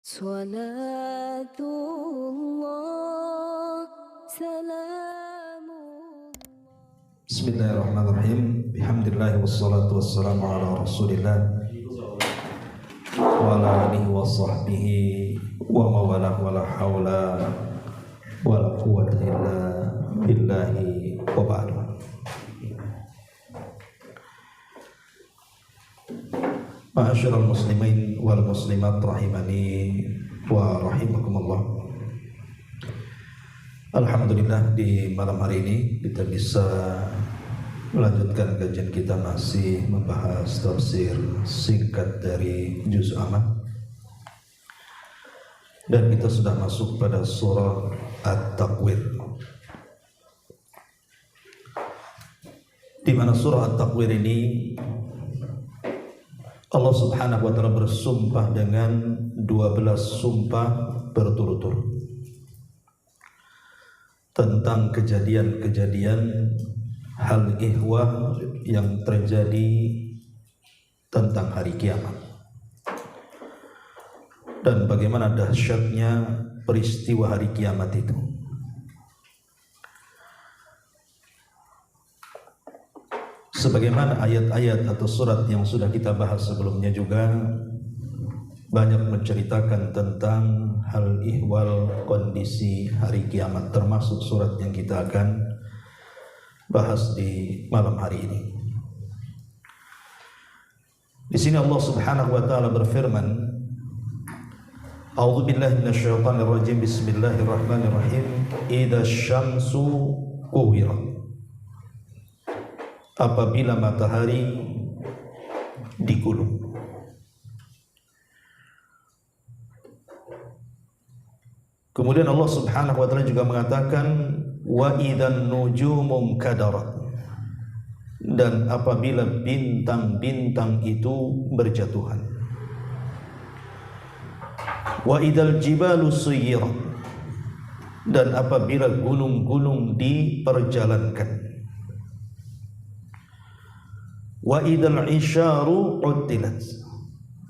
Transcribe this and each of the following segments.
صلاة الله سلام الله. Bismillahirrahmanirrahim. Bihamdillah wassalatu wassalamu ala Rasulillah wa ala alihi wa sahbihi wa mawalah wa la hawla wa la quwwata illa billahi wa ba'du. Ma'asyiral muslimin wal muslimat rahimani wa rahimakumullah. Alhamdulillah di malam hari ini kita bisa melanjutkan kajian kita masih membahas tafsir singkat dari juz amma, dan kita sudah masuk pada surah At-Takwir, di mana surah At-Takwir ini Allah Subhanahu wa taala bersumpah dengan 12 sumpah berturut-turut tentang kejadian-kejadian hal ihwah yang terjadi tentang hari kiamat, dan bagaimana dahsyatnya peristiwa hari kiamat itu. Sebagaimana ayat-ayat atau surat yang sudah kita bahas sebelumnya juga banyak menceritakan tentang hal ihwal kondisi hari kiamat, termasuk surat yang kita akan bahas di malam hari ini. Di sini Allah Subhanahu wa taala berfirman, A'udzu billahi minasyaitonir rajim. Bismillahirrahmanirrahim. Idza syamsu kuwirat. Apabila matahari digulung. Kemudian Allah Subhanahu wa taala juga mengatakan wa idzan nujumu kadarat, dan apabila bintang-bintang itu berjatuhan. Wa idzal jibalu suyirat, dan apabila gunung-gunung diperjalankan. Wa idzal isyaru uddilat,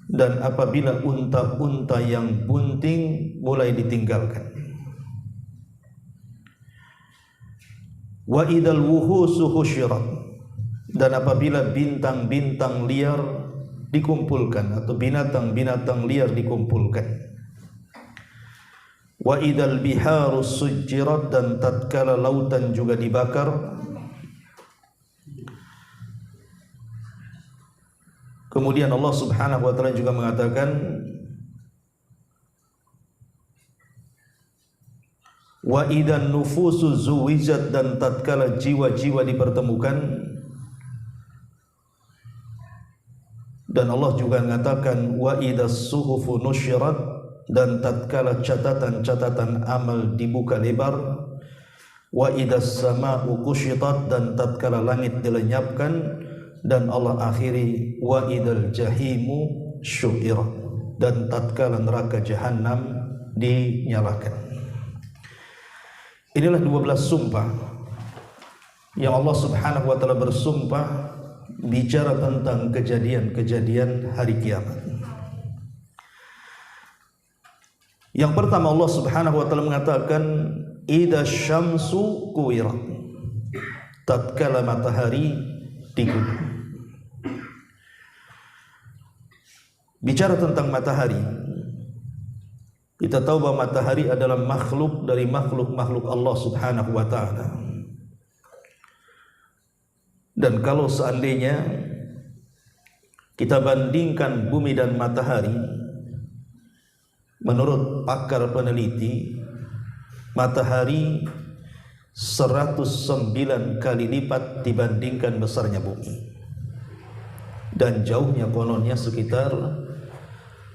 dan apabila unta-unta yang bunting mulai ditinggalkan. Wa idzal wuhusu husyirat, dan apabila bintang-bintang liar dikumpulkan atau binatang-binatang liar dikumpulkan. Wa idzal biharu sujjirat, dan tatkala lautan juga dibakar. Kemudian Allah Subhanahu wa taala juga mengatakan wa idzan nufusu zuwijat, dan tatkala jiwa-jiwa dipertemukan. Dan Allah juga mengatakan wa idzas suhufu nusyirat, dan tatkala catatan-catatan amal dibuka lebar. Wa idzas samaa'u kusyitat, dan tatkala langit dilenyapkan. Dan Allah akhiri wa idzal jahimu syu'irat, dan tatkala neraka jahanam dinyalakan. Inilah 12 sumpah yang Allah Subhanahu wa taala bersumpah bicara tentang kejadian-kejadian hari kiamat. Yang pertama, Allah Subhanahu wa taala mengatakan idza syamsu kuwirat, tatkala matahari digulung. Bicara tentang matahari, kita tahu bahwa matahari adalah makhluk dari makhluk-makhluk Allah Subhanahu wa taala. Dan kalau seandainya kita bandingkan bumi dan matahari, menurut pakar peneliti, matahari 109 kali lipat dibandingkan besarnya bumi, dan jauhnya kononnya sekitar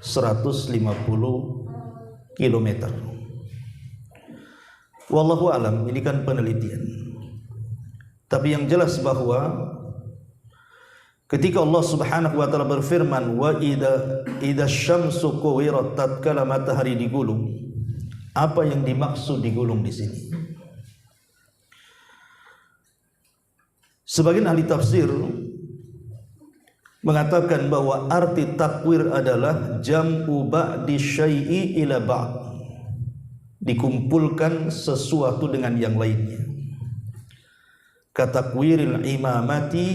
150 km. Wallahu alam, ini kan penelitian. Tapi yang jelas bahwa ketika Allah Subhanahu wa taala berfirman wa idza syamsu kuwirat, tatkala matahari digulung, apa yang dimaksud digulung di sini? Sebagian ahli tafsir mengatakan bahwa arti takwir adalah jam'u ba'di syai'i ila ba'd, dikumpulkan sesuatu dengan yang lainnya. Katakwiril imamati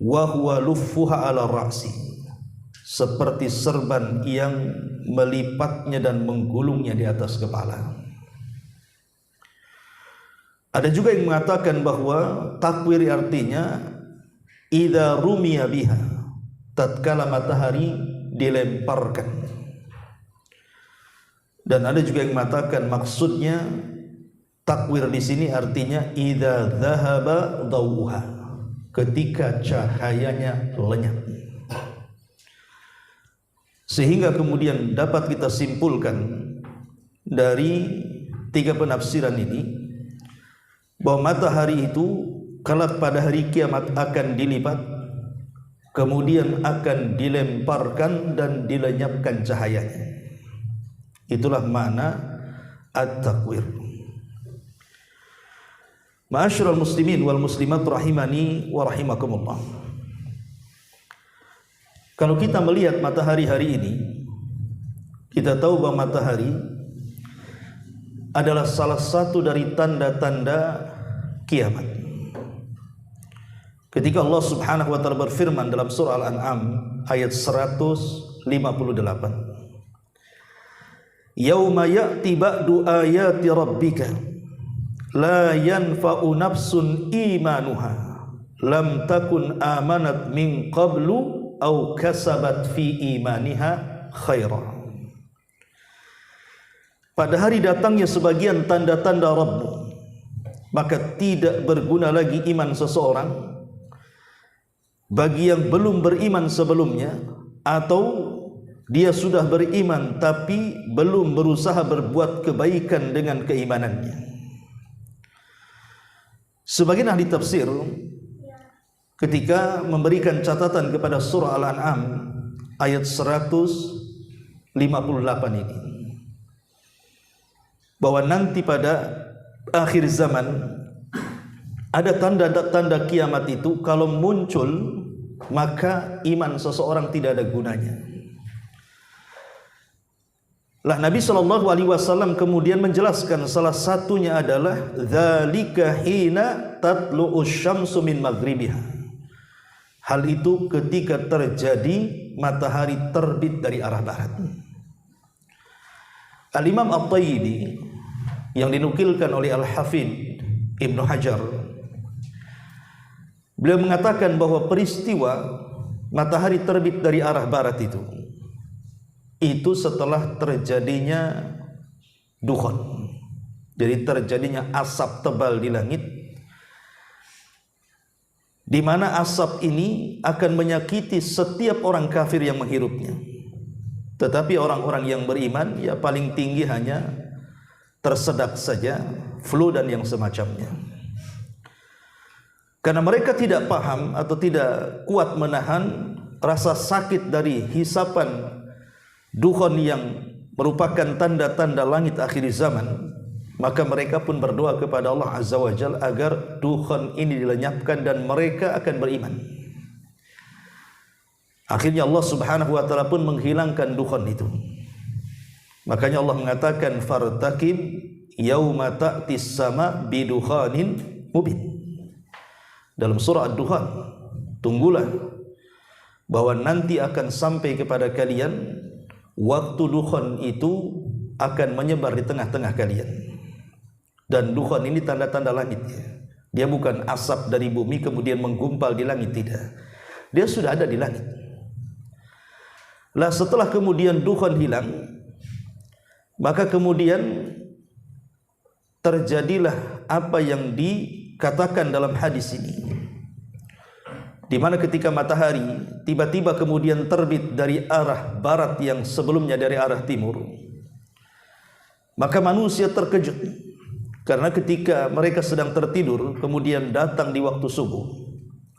wa huwa luffuha ala ra'si, seperti serban yang melipatnya dan menggulungnya di atas kepala. Ada juga yang mengatakan bahwa takwir artinya idza rumiya biha, tatkala matahari dilemparkan. Dan ada juga yang mengatakan maksudnya takwir di sini artinya idza dhahaba dawuha, ketika cahayanya lenyap. Sehingga kemudian dapat kita simpulkan dari tiga penafsiran ini bahwa matahari itu kelak pada hari kiamat akan dilipat, kemudian akan dilemparkan dan dilenyapkan cahayanya. Itulah makna at-takwir. Ma'asyiral muslimin wal muslimat rahimani wa rahimakumullah. Kalau kita melihat matahari hari ini, kita tahu bahwa matahari adalah salah satu dari tanda-tanda kiamat. Ketika Allah Subhanahu wa taala berfirman dalam surah Al-An'am ayat 158, yauma ya'ti ba'du ayati rabbika la yanfa'u nafsun imanuha lam takun amanat min qablu aw kasabat fi imaniha khaira. Pada hari datangnya sebagian tanda-tanda Rabbmu, maka tidak berguna lagi iman seseorang bagi yang belum beriman sebelumnya, atau dia sudah beriman tapi belum berusaha berbuat kebaikan dengan keimanannya. Sebagian ahli tafsir ketika memberikan catatan kepada surah Al-An'am ayat 158 ini, bahwa nanti pada akhir zaman ada tanda-tanda kiamat itu kalau muncul, maka iman seseorang tidak ada gunanya. Lah Nabi SAW kemudian menjelaskan salah satunya adalah dzalika hina tatlu'us syamsu min maghribiha. Hal itu ketika terjadi matahari terbit dari arah barat. Al-Imam At-Tayyibi yang dinukilkan oleh Al-Hafidh Ibnu Hajar, beliau mengatakan bahwa peristiwa matahari terbit dari arah barat itu setelah terjadinya dukhon, jadi terjadinya asap tebal di langit, di mana asap ini akan menyakiti setiap orang kafir yang menghirupnya. Tetapi orang-orang yang beriman ya paling tinggi hanya tersedak saja, flu dan yang semacamnya. Karena mereka tidak paham atau tidak kuat menahan rasa sakit dari hisapan dukhon yang merupakan tanda-tanda langit akhir zaman, maka mereka pun berdoa kepada Allah Azza wa Jalla agar dukhon ini dilenyapkan dan mereka akan beriman. Akhirnya Allah Subhanahu wa taala pun menghilangkan dukhon itu. Makanya Allah mengatakan fartaqib yauma ta'tis sama bidukhanin mubin. Dalam surah Ad-Dukhan, tunggulah bahwa nanti akan sampai kepada kalian waktu dukhon itu akan menyebar di tengah-tengah kalian. Dan dukhon ini tanda-tanda langitnya. Dia bukan asap dari bumi kemudian menggumpal di langit, tidak. Dia sudah ada di langit. Lah setelah kemudian dukhon hilang, maka kemudian terjadilah apa yang dikatakan dalam hadis ini, di mana ketika matahari tiba-tiba kemudian terbit dari arah barat yang sebelumnya dari arah timur, maka manusia terkejut karena ketika mereka sedang tertidur kemudian datang di waktu subuh,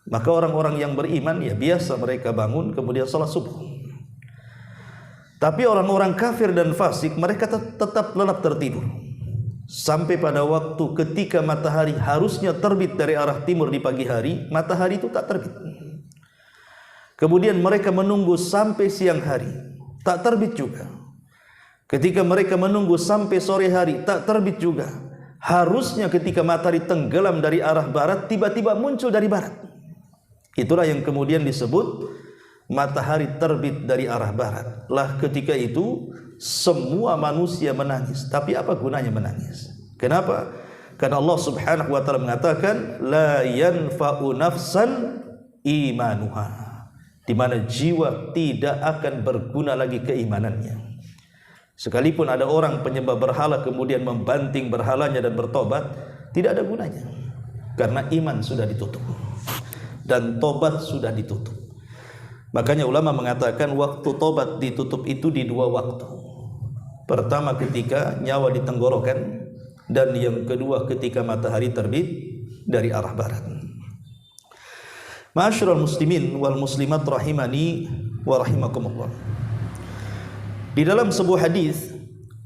maka orang-orang yang beriman ya biasa mereka bangun kemudian salat subuh. Tapi orang-orang kafir dan fasik mereka tetap lelap tertidur sampai pada waktu ketika matahari harusnya terbit dari arah timur di pagi hari, matahari itu tak terbit. Kemudian mereka menunggu sampai siang hari, tak terbit juga. Ketika mereka menunggu sampai sore hari, tak terbit juga. Harusnya ketika matahari tenggelam dari arah barat, tiba-tiba muncul dari barat. Itulah yang kemudian disebut matahari terbit dari arah barat. Lah ketika itu semua manusia menangis. Tapi apa gunanya menangis? Kenapa? Karena Allah Subhanahu wa taala mengatakan la yanfa'u nafsan imanuha, di mana jiwa tidak akan berguna lagi keimanannya. Sekalipun ada orang penyembah berhala kemudian membanting berhalanya dan bertobat, tidak ada gunanya. Karena iman sudah ditutup dan tobat sudah ditutup. Makanya ulama mengatakan waktu tobat ditutup itu di dua waktu. Pertama ketika nyawa di tenggorokan, dan yang kedua ketika matahari terbit dari arah barat. Ma'asyiral muslimin wal muslimat rahimani wa rahimakumullah. Di dalam sebuah hadis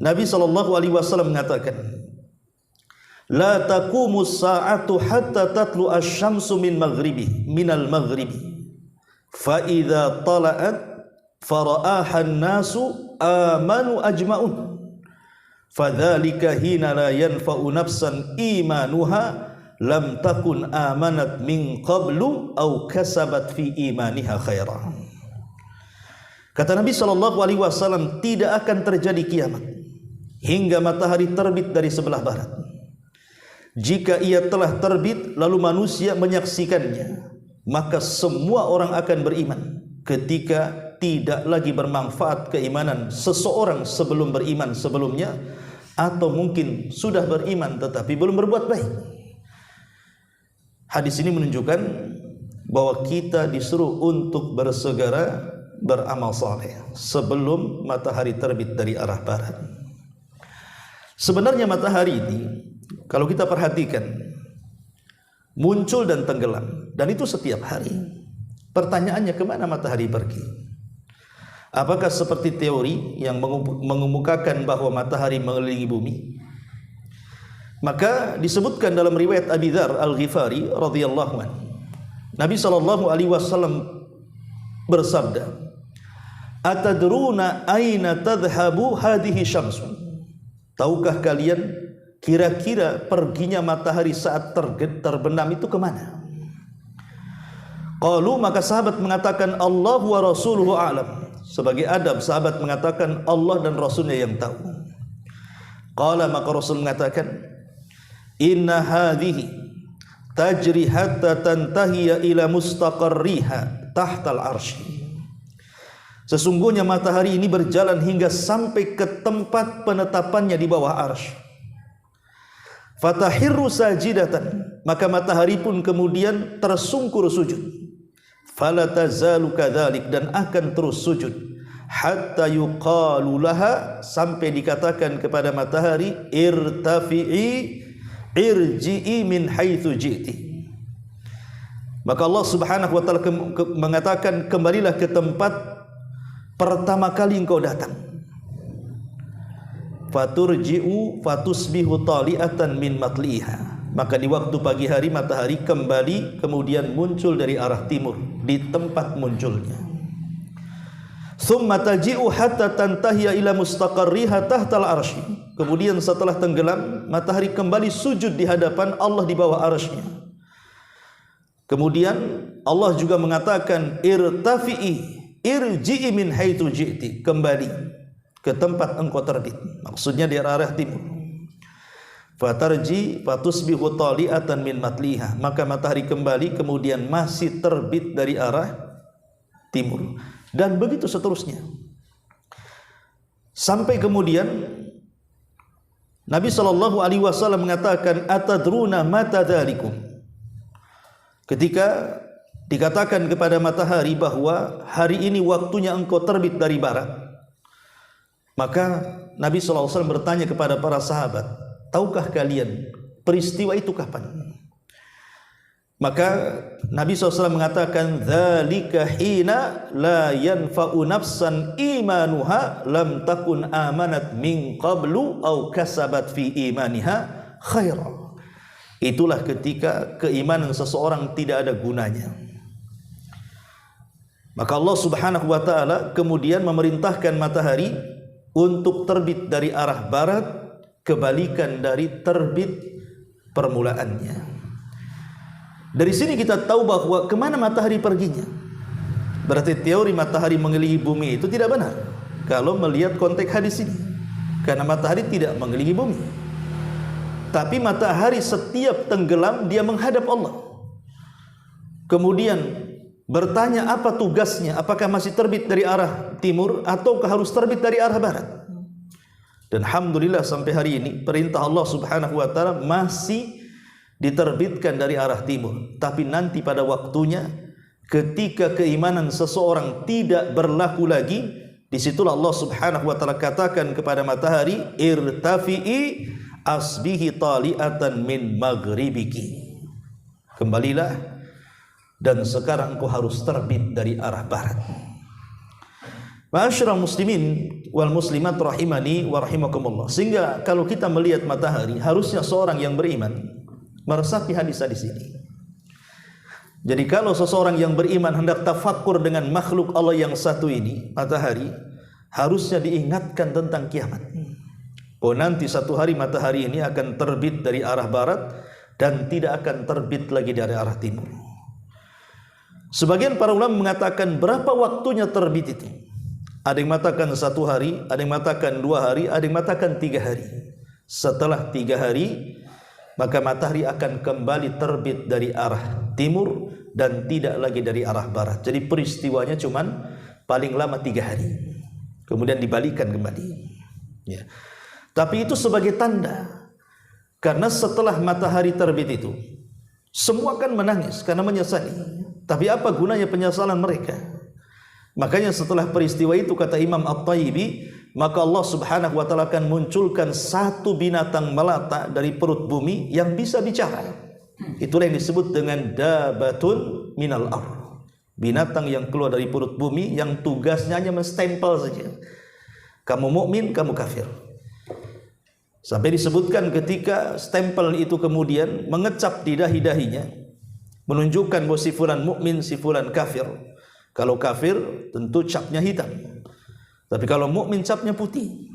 Nabi SAW mengatakan, la taqumus sa'atu hatta tatlu asy-syamsu minal maghribi fa idza tala'at fara'aha an-nasu amanu ajma'un fadzalika hina la yanfa'u nafsan imanuha lam takun amanat min qablu aw kasabat fi imaniha khairan. Kata Nabi SAW, tidak akan terjadi kiamat hingga matahari terbit dari sebelah barat. Jika ia telah terbit lalu manusia menyaksikannya, maka semua orang akan beriman ketika tidak lagi bermanfaat keimanan seseorang sebelum beriman sebelumnya, atau mungkin sudah beriman tetapi belum berbuat baik. Hadis ini menunjukkan bahwa kita disuruh untuk bersegera beramal saleh sebelum matahari terbit dari arah barat. Sebenarnya matahari ini kalau kita perhatikan muncul dan tenggelam, dan itu setiap hari. Pertanyaannya, kemana matahari pergi? Apakah seperti teori yang mengemukakan bahwa matahari mengelilingi bumi? Maka disebutkan dalam riwayat Abi Dzar Al-Ghifari radhiyallahu anhu, Nabi SAW bersabda, atadruna aina tadhhabu hadhihi syamsun? Tahukah kalian kira-kira perginya matahari saat terbenam itu kemana? Qalu, maka sahabat mengatakan Allah wa rasuluhu a'lam. Sebagai adab sahabat mengatakan Allah dan Rasulnya yang tahu. Qala, maka Rasul mengatakan inna hadhihi tajri hatta tantahiya ila mustaqarriha tahtal arsy. Sesungguhnya matahari ini berjalan hingga sampai ke tempat penetapannya di bawah arsy. Fatahirru sajidatan, maka matahari pun kemudian tersungkur sujud. Fala tazalu kadzalik, dan akan terus sujud hatta yuqalu laha, sampai dikatakan kepada matahari irtafi'i irji'i min haitsu ji'ti. Maka Allah Subhanahu wa taala mengatakan kembalilah ke tempat pertama kali engkau datang. Faturji'u fatusbihu tali'atan min matliha, maka di waktu pagi hari matahari kembali kemudian muncul dari arah timur di tempat munculnya. Tsumma taji'u hatta tantahiya ila mustaqarriha tahtal arsy. Kemudian setelah tenggelam matahari kembali sujud di hadapan Allah di bawah arsy-Nya. Kemudian Allah juga mengatakan irtafi'i irji'i min haitsu ji'ti, kembali ke tempat engkau terbit, maksudnya di arah timur. Fatarji fatusbihu tali'atan min matliha, maka matahari kembali kemudian masih terbit dari arah timur, dan begitu seterusnya. Sampai kemudian Nabi SAW mengatakan atadruna mata dzalikum, ketika dikatakan kepada matahari bahwa hari ini waktunya engkau terbit dari barat, maka Nabi SAW bertanya kepada para sahabat, tahukah kalian peristiwa itu kapan? Maka Nabi SAW mengatakan dzalika hina la yanfa'u nafsan imanuha lam takun amanat min qablu aw kasabat fi imaniha khairan. Itulah ketika keimanan seseorang tidak ada gunanya. Maka Allah Subhanahu wa taala kemudian memerintahkan matahari untuk terbit dari arah barat, kebalikan dari terbit permulaannya. Dari sini kita tahu bahwa kemana matahari perginya. Berarti teori matahari mengelilingi bumi itu tidak benar kalau melihat konteks hadis ini, karena matahari tidak mengelilingi bumi. Tapi matahari setiap tenggelam dia menghadap Allah. Kemudian bertanya apa tugasnya, apakah masih terbit dari arah timur ataukah harus terbit dari arah barat. Dan alhamdulillah sampai hari ini perintah Allah Subhanahu wa taala masih diterbitkan dari arah timur. Tapi nanti pada waktunya ketika keimanan seseorang tidak berlaku lagi, disitulah Allah Subhanahu wa taala katakan kepada matahari, irtafi'i asbihi tali'atan min maghribiki, kembalilah dan sekarang engkau harus terbit dari arah barat. Ma'asyiral muslimin wal muslimat rahimani wa rahimakumullah. Sehingga kalau kita melihat matahari, harusnya seorang yang beriman meresapi hadis-hadis ini. Jadi kalau seseorang yang beriman hendak tafakkur dengan makhluk Allah yang satu ini, matahari, harusnya diingatkan tentang kiamat. Oh, nanti satu hari matahari ini akan terbit dari arah barat dan tidak akan terbit lagi dari arah timur. Sebagian para ulama mengatakan berapa waktunya terbit itu. Ada yang mengatakan 1 hari, ada yang mengatakan 2 hari, ada yang mengatakan 3 hari. Setelah 3 hari, maka matahari akan kembali terbit dari arah timur dan tidak lagi dari arah barat. Jadi peristiwanya cuman paling lama 3 hari. Kemudian dibalikkan kembali. Ya. Tapi itu sebagai tanda. Karena setelah matahari terbit itu, semua akan menangis karena menyesali. Tapi apa gunanya penyesalan mereka? Makanya setelah peristiwa itu kata Imam At-Tayyibi, maka Allah Subhanahu wa taala akan munculkan satu binatang melata dari perut bumi yang bisa bicara. Itulah yang disebut dengan dabatun minal ardh. Binatang yang keluar dari perut bumi yang tugasnya hanya menstempel saja. Kamu mukmin, kamu kafir. Sampai disebutkan ketika stempel itu kemudian mengecap di dahi-dahinya, menunjukkan bahwa si fulan mukmin, si fulan kafir. Kalau kafir tentu capnya hitam, tapi kalau mukmin capnya putih.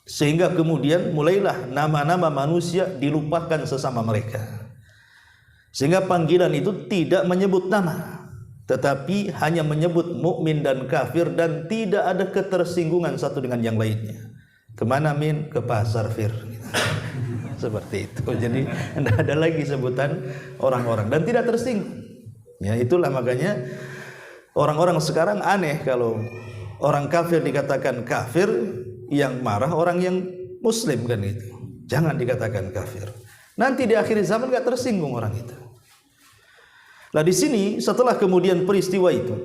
Sehingga kemudian mulailah nama-nama manusia dilupakan sesama mereka. Sehingga panggilan itu tidak menyebut nama, tetapi hanya menyebut mukmin dan kafir dan tidak ada ketersinggungan satu dengan yang lainnya. Kemana min? Ke pasar Fir. Seperti itu. Jadi tidak ada lagi sebutan orang-orang dan tidak tersinggung. Ya, itulah makanya orang-orang sekarang aneh kalau orang kafir dikatakan kafir, yang marah orang yang muslim kan itu. Jangan dikatakan kafir. Nanti di akhir zaman enggak tersinggung orang itu. Nah, di sini setelah kemudian peristiwa itu,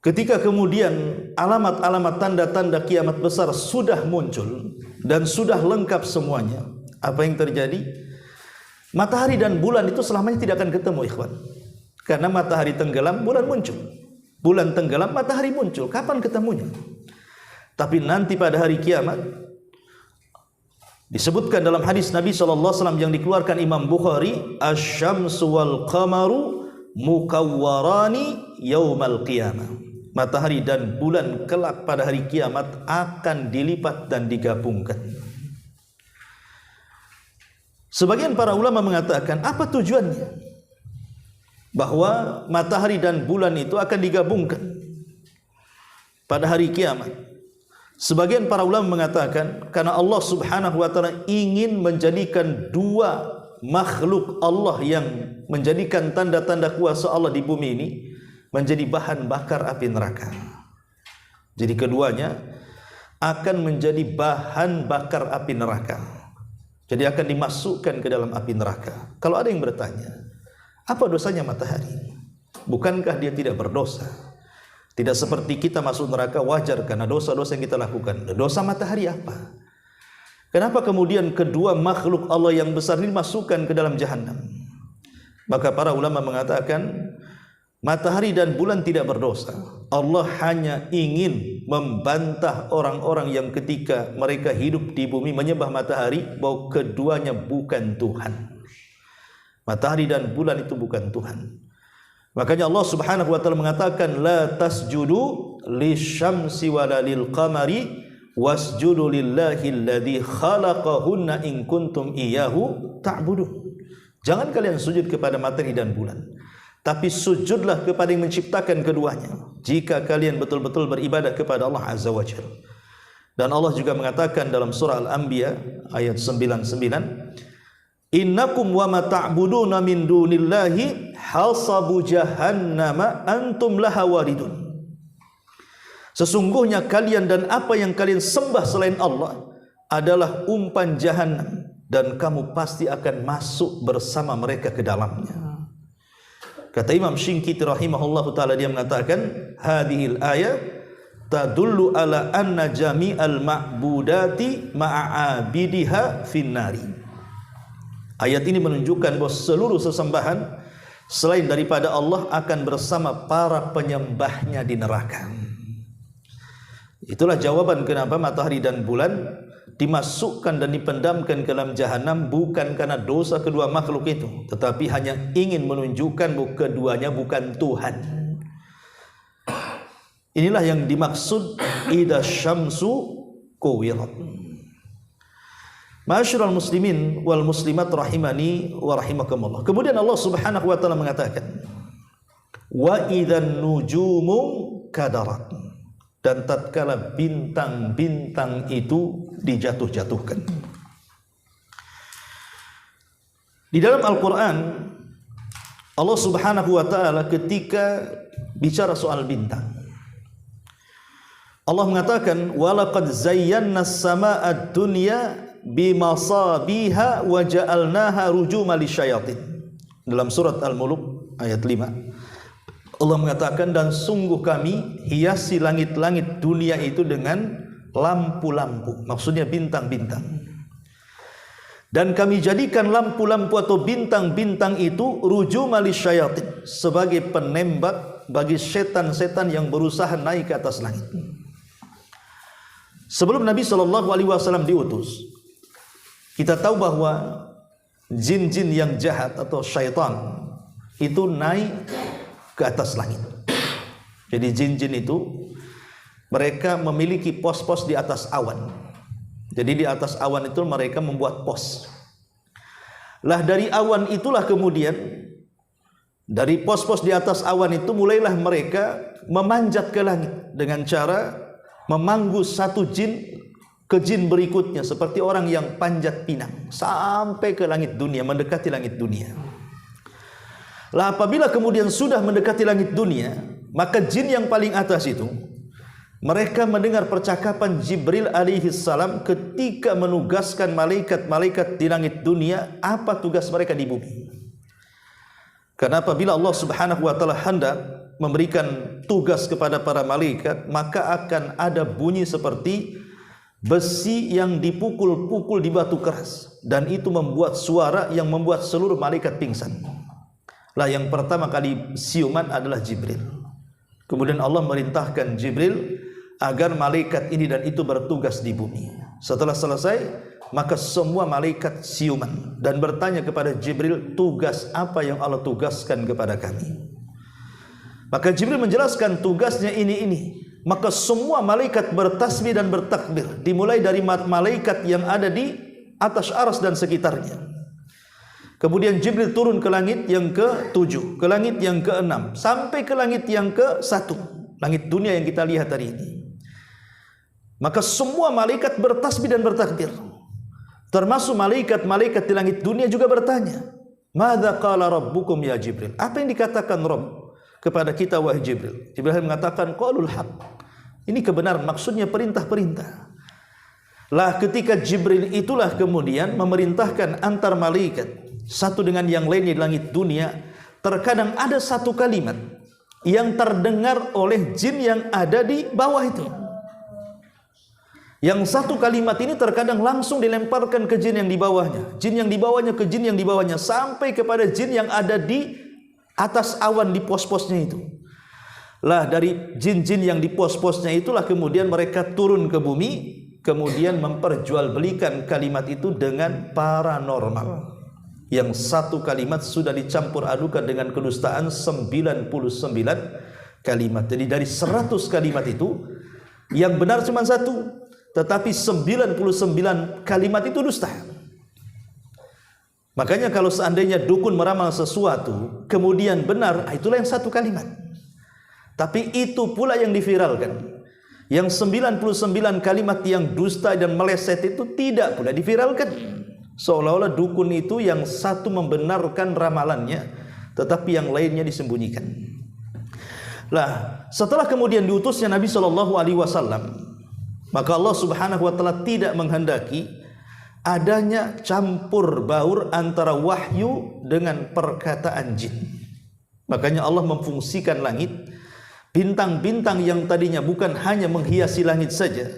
ketika kemudian alamat-alamat tanda-tanda kiamat besar sudah muncul dan sudah lengkap semuanya, apa yang terjadi? Matahari dan bulan itu selamanya tidak akan ketemu, ikhwan. Karena matahari tenggelam, bulan muncul. Bulan tenggelam, matahari muncul. Kapan ketemunya? Tapi nanti pada hari kiamat, disebutkan dalam hadis Nabi SAW yang dikeluarkan Imam Bukhari, asy-syamsu wal qamaru mukawwarani yaumal qiyamah. Matahari dan bulan kelak pada hari kiamat akan dilipat dan digabungkan. Sebagian para ulama mengatakan, apa tujuannya? Bahwa matahari dan bulan itu akan digabungkan pada hari kiamat. Sebagian para ulama mengatakan, karena Allah Subhanahu wa taala ingin menjadikan dua makhluk Allah yang menjadikan tanda-tanda kuasa Allah di bumi ini menjadi bahan bakar api neraka. Jadi keduanya akan menjadi bahan bakar api neraka. Jadi akan dimasukkan ke dalam api neraka. Kalau ada yang bertanya, apa dosanya matahari? Bukankah dia tidak berdosa? Tidak seperti kita masuk neraka wajar karena dosa-dosa yang kita lakukan. Dosa matahari apa? Kenapa kemudian kedua makhluk Allah yang besar ini masukkan ke dalam jahanam? Maka para ulama mengatakan, matahari dan bulan tidak berdosa. Allah hanya ingin membantah orang-orang yang ketika mereka hidup di bumi menyembah matahari bahwa keduanya bukan Tuhan. Matahari dan bulan itu bukan Tuhan. Makanya Allah Subhanahu wa taala mengatakan la tasjudu lisyamsi wala lilqamari wasjudu lillahi alladzi khalaqahunna in kuntum iyyahu ta'budun. Jangan kalian sujud kepada matahari dan bulan, tapi sujudlah kepada yang menciptakan keduanya jika kalian betul-betul beribadah kepada Allah Azza wa Jalla. Dan Allah juga mengatakan dalam surah Al-Anbiya ayat 99, innakum wa ma ta'buduna min dunillahi hasabu jahannama antum laha waridun. Sesungguhnya kalian dan apa yang kalian sembah selain Allah adalah umpan jahannam, dan kamu pasti akan masuk bersama mereka ke dalamnya. Kata Imam Shinqiti rahimahullahu taala, dia mengatakan hadhil ayat tadullu ala anna jami'al ma'budati ma'abidiha finnari. Ayat ini menunjukkan bahwa seluruh sesembahan selain daripada Allah akan bersama para penyembahnya di neraka. Itulah jawaban kenapa matahari dan bulan dimasukkan dan dipendamkan ke dalam jahanam, bukan karena dosa kedua makhluk itu, tetapi hanya ingin menunjukkan bahwa keduanya bukan Tuhan. Inilah yang dimaksud idza syamsu kuwirat. Ma'asyiral muslimin wal muslimat rahimani wa rahimakumullah. Kemudian Allah Subhanahu wa taala mengatakan wa idzan nujumu kadarat, dan tatkala bintang-bintang itu dijatuh-jatuhkan. Di dalam Al-Quran Allah Subhanahu wa taala ketika bicara soal bintang, Allah mengatakan walaqad zayyana as-samaa'a ad-dunya bimasabiha wa ja'alnaha rujuman lisyayatin. Dalam surat Al-Mulk ayat 5 Allah mengatakan, dan sungguh kami hiasi langit-langit dunia itu dengan lampu-lampu, maksudnya bintang-bintang. Dan kami jadikan lampu-lampu atau bintang-bintang itu rujuman lisyayatin, sebagai penembak bagi setan-setan yang berusaha naik ke atas langit. Sebelum Nabi SAW diutus, kita tahu bahwa jin-jin yang jahat atau syaitan itu naik ke atas langit. Jadi jin-jin itu mereka memiliki pos-pos di atas awan. Jadi di atas awan itu mereka membuat pos. Lah dari awan itulah kemudian, dari pos-pos di atas awan itu mulailah mereka memanjat ke langit dengan cara memanggus satu jin ke jin berikutnya, seperti orang yang panjat pinang sampai ke langit dunia, mendekati langit dunia. Lah apabila kemudian sudah mendekati langit dunia, maka jin yang paling atas itu mereka mendengar percakapan Jibril alaihi salam ketika menugaskan malaikat-malaikat di langit dunia apa tugas mereka di bumi. Karena apabila Allah Subhanahu wa taala hendak memberikan tugas kepada para malaikat, maka akan ada bunyi seperti besi yang dipukul-pukul di batu keras, dan itu membuat suara yang membuat seluruh malaikat pingsan. Lah yang pertama kali siuman adalah Jibril. Kemudian Allah merintahkan Jibril agar malaikat ini dan itu bertugas di bumi. Setelah selesai, maka semua malaikat siuman dan bertanya kepada Jibril, tugas apa yang Allah tugaskan kepada kami? Maka Jibril menjelaskan tugasnya ini. Maka semua malaikat bertasbih dan bertakbir, dimulai dari malaikat yang ada di atas arsy dan sekitarnya. Kemudian Jibril turun ke langit yang ke-7, ke langit yang ke-6, sampai ke langit yang ke-1, langit dunia yang kita lihat hari ini. Maka semua malaikat bertasbih dan bertakbir, termasuk malaikat-malaikat di langit dunia juga bertanya, madza qala rabbukum ya Jibril? Apa yang dikatakan Rabb kepada kita wahai Jibril? Jibril mengatakan qaulul haq. Ini kebenaran, maksudnya perintah-perintah. Lah ketika Jibril itulah kemudian memerintahkan antar malaikat satu dengan yang lainnya di langit dunia, terkadang ada satu kalimat yang terdengar oleh jin yang ada di bawah itu. Yang satu kalimat ini terkadang langsung dilemparkan ke jin yang di bawahnya, jin yang di bawahnya ke jin yang di bawahnya, sampai kepada jin yang ada di atas awan di pos-posnya itu. Lah dari jin-jin yang di pos-posnya itulah kemudian mereka turun ke bumi, kemudian memperjualbelikan kalimat itu dengan paranormal. yang satu kalimat sudah dicampur adukan dengan kedustaan 99 kalimat. Jadi dari 100 kalimat itu yang benar cuma satu, tetapi 99 kalimat itu dusta. Makanya kalau seandainya dukun meramal sesuatu kemudian benar, itulah yang satu kalimat. Tapi itu pula yang diviralkan. Yang 99 kalimat yang dusta dan meleset itu tidak pula diviralkan. Seolah-olah dukun itu yang satu membenarkan ramalannya, tetapi yang lainnya disembunyikan. Lah, setelah kemudian diutusnya Nabi SAW, maka Allah Subhanahu wa taala tidak menghendaki adanya campur baur antara wahyu dengan perkataan jin. Makanya Allah memfungsikan langit, bintang-bintang yang tadinya bukan hanya menghiasi langit saja,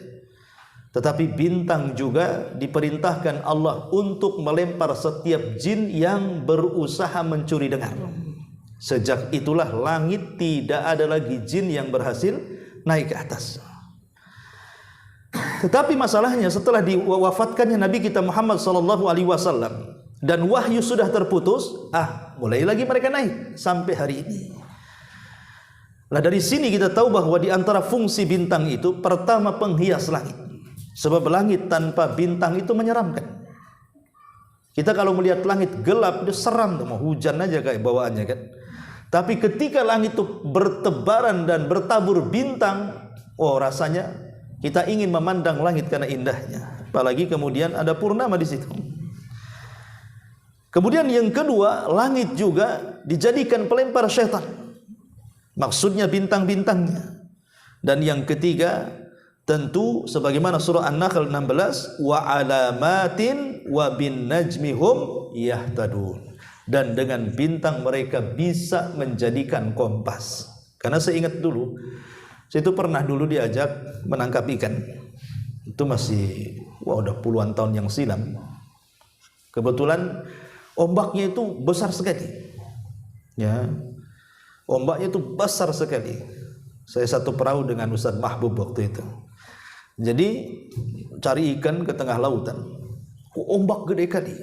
tetapi bintang juga diperintahkan Allah untuk melempar setiap jin yang berusaha mencuri dengar. Sejak itulah langit tidak ada lagi jin yang berhasil naik ke atas. Tetapi masalahnya setelah diwafatkannya Nabi kita Muhammad SAW dan wahyu sudah terputus, mulai lagi mereka naik sampai hari ini. Nah, dari sini kita tahu bahwa di antara fungsi bintang itu pertama penghias langit. Sebab langit tanpa bintang itu menyeramkan. Kita kalau melihat langit gelap itu seram, mau hujan aja kayak bawaannya kan. Tapi ketika langit itu bertebaran dan bertabur bintang, rasanya kita ingin memandang langit karena indahnya. Apalagi kemudian ada purnama di situ. Kemudian yang kedua, langit juga dijadikan pelempar syaitan. Maksudnya bintang-bintangnya. Dan yang ketiga, tentu sebagaimana surah An-Nahl 16, wa alamatin wa bin najmihum yahtadun. Dan dengan bintang mereka bisa menjadikan kompas. Karena saya ingat dulu, saya itu pernah dulu diajak menangkap ikan. Itu masih udah puluhan tahun yang silam. Kebetulan ombaknya itu besar sekali. Ya. Ombaknya itu besar sekali. Saya satu perahu dengan Ustaz Mahbub waktu itu. Jadi cari ikan ke tengah lautan. Ombak gede kali.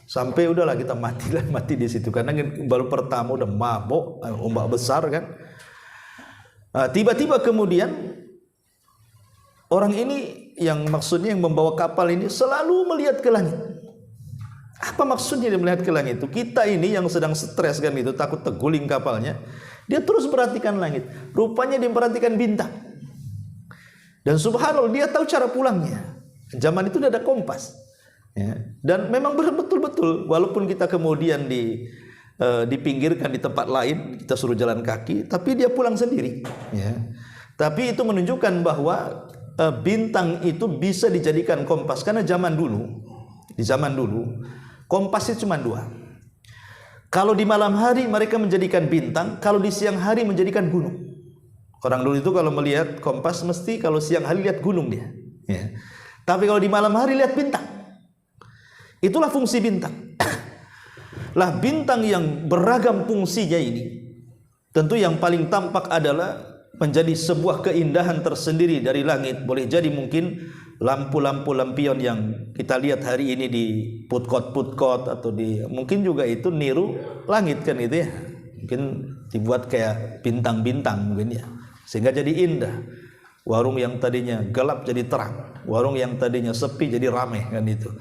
Sampai udahlah kita mati di situ karena baru pertama udah mabok, ombak besar kan. Tiba-tiba kemudian orang ini yang maksudnya yang membawa kapal ini selalu melihat ke langit. Apa maksudnya dia melihat ke langit itu? Kita ini yang sedang stres kan itu, takut terguling kapalnya. Dia terus perhatikan langit. Rupanya dia perhatikan bintang. Dan subhanallah dia tahu cara pulangnya. Zaman itu udah ada kompas. Ya. Dan memang betul-betul walaupun kita kemudian dipinggirkan di tempat lain, kita suruh jalan kaki, tapi dia pulang sendiri. Ya. Tapi itu menunjukkan bahwa bintang itu bisa dijadikan kompas. Karena di zaman dulu kompasnya cuma dua. Kalau di malam hari mereka menjadikan bintang, kalau di siang hari menjadikan gunung. Orang dulu itu kalau melihat kompas mesti kalau siang hari lihat gunung dia. Ya. Tapi kalau di malam hari lihat bintang. Itulah fungsi bintang. Lah bintang yang beragam fungsinya ini, tentu yang paling tampak adalah menjadi sebuah keindahan tersendiri dari langit. Boleh jadi mungkin lampu-lampu lampion yang kita lihat hari ini di putkot atau mungkin juga itu niru langit kan itu ya. Mungkin dibuat kayak bintang-bintang mungkin ya. Sehingga jadi indah. Warung yang tadinya gelap jadi terang. Warung yang tadinya sepi jadi ramai kan itu.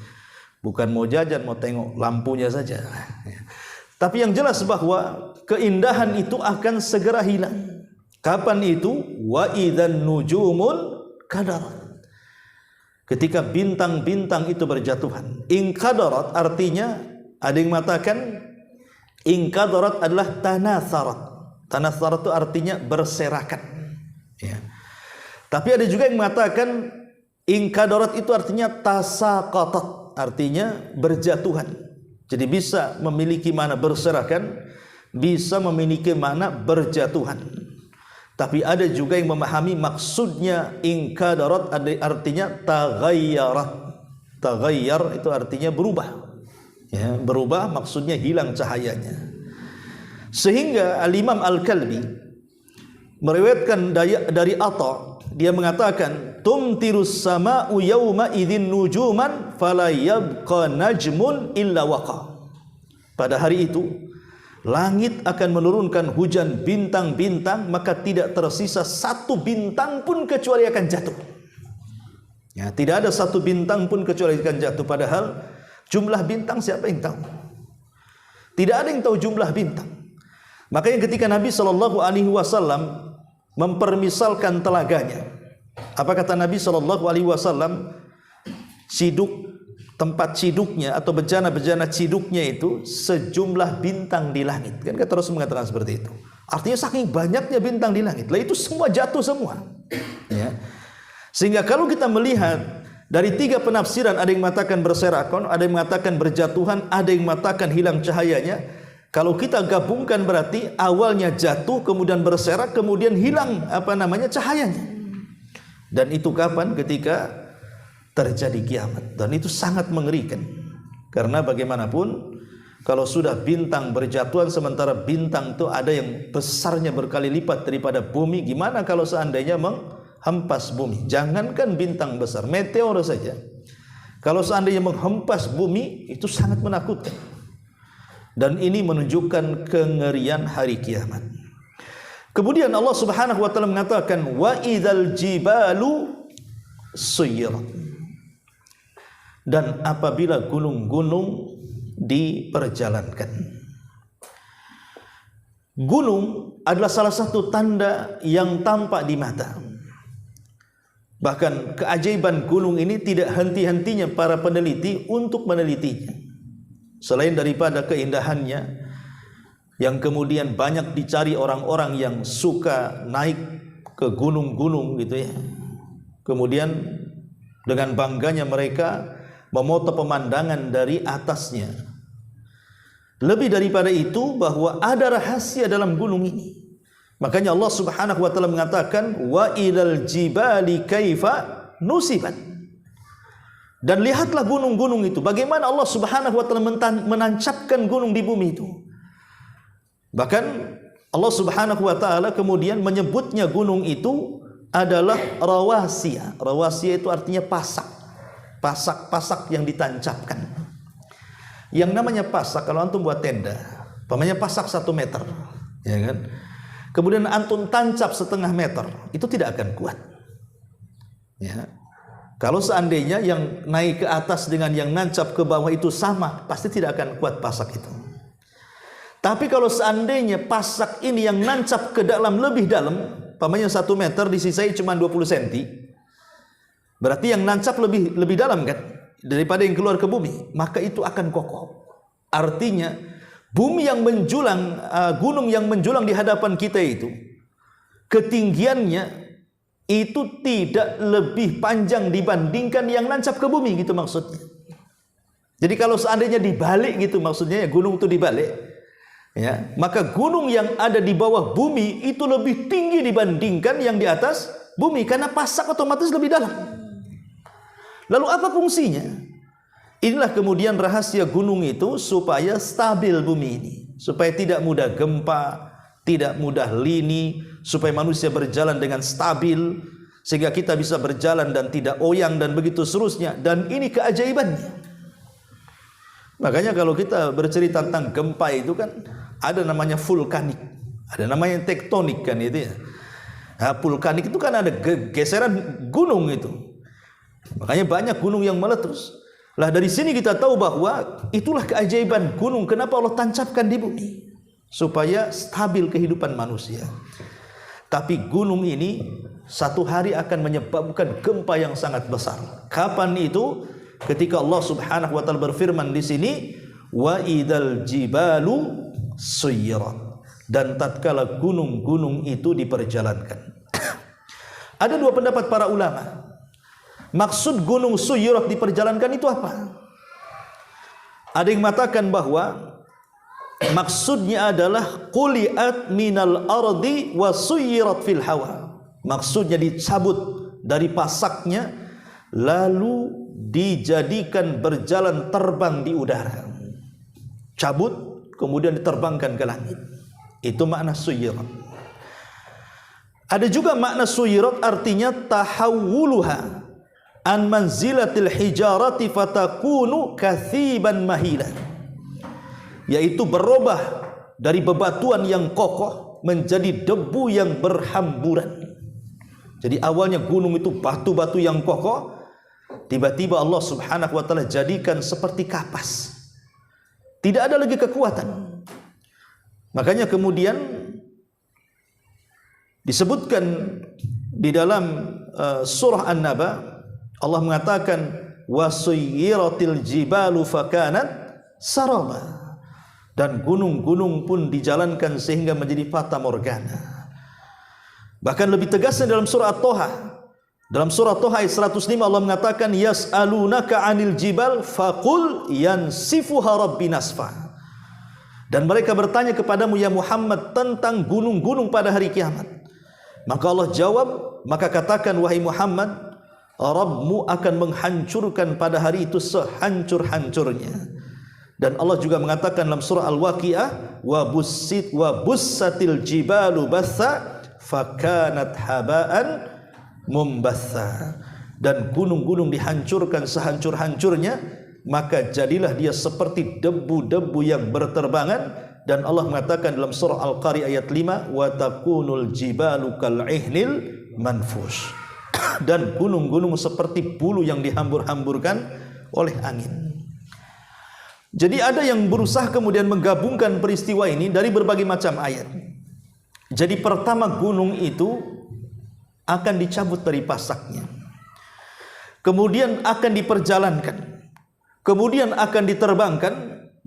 Bukan mau jajan, mau tengok lampunya saja. Tapi yang jelas bahwa keindahan itu akan segera hilang. Kapan itu? Wa idzan nujumun kadarat. Ketika bintang-bintang itu berjatuhan. Inkadarat artinya, ada yang mengatakan inkadarat adalah tanatharat. Tanatharat itu artinya berserakan. Ya. Tapi ada juga yang mengatakan inkadarat itu artinya tasaqatat. Artinya berjatuhan. Jadi bisa memiliki makna berserakan, bisa memiliki makna berjatuhan. Tapi ada juga yang memahami maksudnya inkadarat artinya taghayyarat. Taghayyar itu artinya berubah. Ya, berubah maksudnya hilang cahayanya. Sehingga Al-Imam Al-Kalbi meriwayatkan dari Atha, dia mengatakan tumtirus sama'u yawma idzin nujuman fala yabqa najmun illa waqa. pada hari itu langit akan menurunkan hujan bintang-bintang, maka tidak tersisa satu bintang pun kecuali akan jatuh. Ya, tidak ada satu bintang pun kecuali akan jatuh. Padahal jumlah bintang siapa yang tahu? Tidak ada yang tahu jumlah bintang. Makanya ketika Nabi SAW mempermisalkan telaganya, apa kata Nabi SAW? Tempat ciduknya atau bejana-bejana ciduknya itu sejumlah bintang di langit. Kan kita terus mengatakan seperti itu. Artinya saking banyaknya bintang di langit, lah itu semua jatuh semua. Ya. Sehingga kalau kita melihat dari 3 penafsiran, ada yang mengatakan berserakon, ada yang mengatakan berjatuhan, ada yang mengatakan hilang cahayanya. Kalau kita gabungkan berarti awalnya jatuh, kemudian berserak, kemudian hilang cahayanya. Dan itu kapan? Ketika terjadi kiamat. Dan itu sangat mengerikan. Karena bagaimanapun kalau sudah bintang berjatuhan, sementara bintang itu ada yang besarnya berkali lipat daripada bumi, gimana kalau seandainya menghempas bumi? Jangankan bintang besar, meteor saja kalau seandainya menghempas bumi, itu sangat menakutkan. Dan ini menunjukkan kengerian hari kiamat. Kemudian Allah Subhanahu wa taala mengatakan wa idzal jibalu suyirat. Dan apabila gunung-gunung diperjalankan. Gunung adalah salah satu tanda yang tampak di mata. Bahkan keajaiban gunung ini tidak henti-hentinya para peneliti untuk menelitinya. Selain daripada keindahannya yang kemudian banyak dicari orang-orang yang suka naik ke gunung-gunung gitu ya. Kemudian dengan bangganya mereka memoto pemandangan dari atasnya. Lebih daripada itu, bahwa ada rahasia dalam gunung ini. Makanya Allah Subhanahu wa taala mengatakan wa ilal jibali kaifa nusibat. Dan lihatlah gunung-gunung itu, bagaimana Allah Subhanahu wa taala menancapkan gunung di bumi itu. Bahkan Allah Subhanahu wa taala kemudian menyebutnya gunung itu adalah rawasiya. Rawasiya itu artinya pasak. Pasak-pasak yang ditancapkan. Yang namanya pasak, kalau antum buat tenda, pamannya pasak 1 meter, ya kan? Kemudian antum tancap 1/2 meter, itu tidak akan kuat. Ya. Kalau seandainya yang naik ke atas dengan yang nancap ke bawah itu sama, pasti tidak akan kuat pasak itu. Tapi kalau seandainya pasak ini yang nancap ke dalam lebih dalam, pamannya 1 meter disisai cuma 20 cm, berarti yang nancap lebih dalam kan daripada yang keluar ke bumi, maka itu akan kokoh. Artinya bumi yang menjulang, gunung yang menjulang di hadapan kita itu, ketinggiannya itu tidak lebih panjang dibandingkan yang nancap ke bumi, gitu maksudnya. Jadi kalau seandainya dibalik gitu maksudnya, ya gunung itu dibalik, ya, maka gunung yang ada di bawah bumi itu lebih tinggi dibandingkan yang di atas bumi, karena pasak otomatis lebih dalam. Lalu apa fungsinya? Inilah kemudian rahasia gunung itu, supaya stabil bumi ini, supaya tidak mudah gempa, tidak mudah lini, supaya manusia berjalan dengan stabil, sehingga kita bisa berjalan dan tidak oyang dan begitu seterusnya. Dan ini keajaibannya. Makanya kalau kita bercerita tentang gempa itu kan ada namanya vulkanik, ada namanya tektonik kan itu ya. Nah, vulkanik itu kan ada geseran gunung itu. Makanya banyak gunung yang meletus. Lah dari sini kita tahu bahwa itulah keajaiban gunung. Kenapa Allah tancapkan di bumi? Supaya stabil kehidupan manusia. Tapi gunung ini satu hari akan menyebabkan gempa yang sangat besar. Kapan itu? Ketika Allah Subhanahu wa taala berfirman di sini, wa idzal jibalu suyirat. Dan tatkala gunung-gunung itu diperjalankan. Ada 2 pendapat para ulama. Maksud gunung suyirat diperjalankan itu apa? Ada yang mengatakan bahwa maksudnya adalah quliat minal ardi wa suyirat fil hawa. Maksudnya dicabut dari pasaknya lalu dijadikan berjalan terbang di udara. Cabut kemudian diterbangkan ke langit. Itu makna suyirat. Ada juga makna suyirat artinya tahawuluha an manzilatil hijarati fatakunu kathiban mahila. yaitu berubah dari bebatuan yang kokoh menjadi debu yang berhamburan. Jadi awalnya gunung itu batu-batu yang kokoh, tiba-tiba Allah Subhanahu wa taala jadikan seperti kapas. Tidak ada lagi kekuatan. Makanya kemudian disebutkan di dalam surah An-Naba, Allah mengatakan wasuyyiratil jibalu fakanat saraba, dan gunung-gunung pun dijalankan sehingga menjadi fata morgana. Bahkan lebih tegasnya dalam surah At-Toha, dalam surah At-Toha ayat 105 Allah mengatakan yas'alunaka 'anil jibal faqul yansifuha rabbi nasfa. Dan mereka bertanya kepadamu ya Muhammad tentang gunung-gunung pada hari kiamat. Maka Allah jawab, maka katakan wahai Muhammad, Rabbmu akan menghancurkan pada hari itu sehancur-hancurnya. Dan Allah juga mengatakan dalam surah Al-Waqiah wa bussatil jibalu batha fakanat habaan mumbatha, dan gunung-gunung dihancurkan sehancur-hancurnya, maka jadilah dia seperti debu-debu yang berterbangan. Dan Allah mengatakan dalam surah Al-Qari ayat 5 wa takunul jibalu kal'ihnil manfush, dan gunung-gunung seperti bulu yang dihambur-hamburkan oleh angin. Jadi ada yang berusaha kemudian menggabungkan peristiwa ini dari berbagai macam ayat. Jadi pertama gunung itu akan dicabut dari pasaknya, kemudian akan diperjalankan, kemudian akan diterbangkan,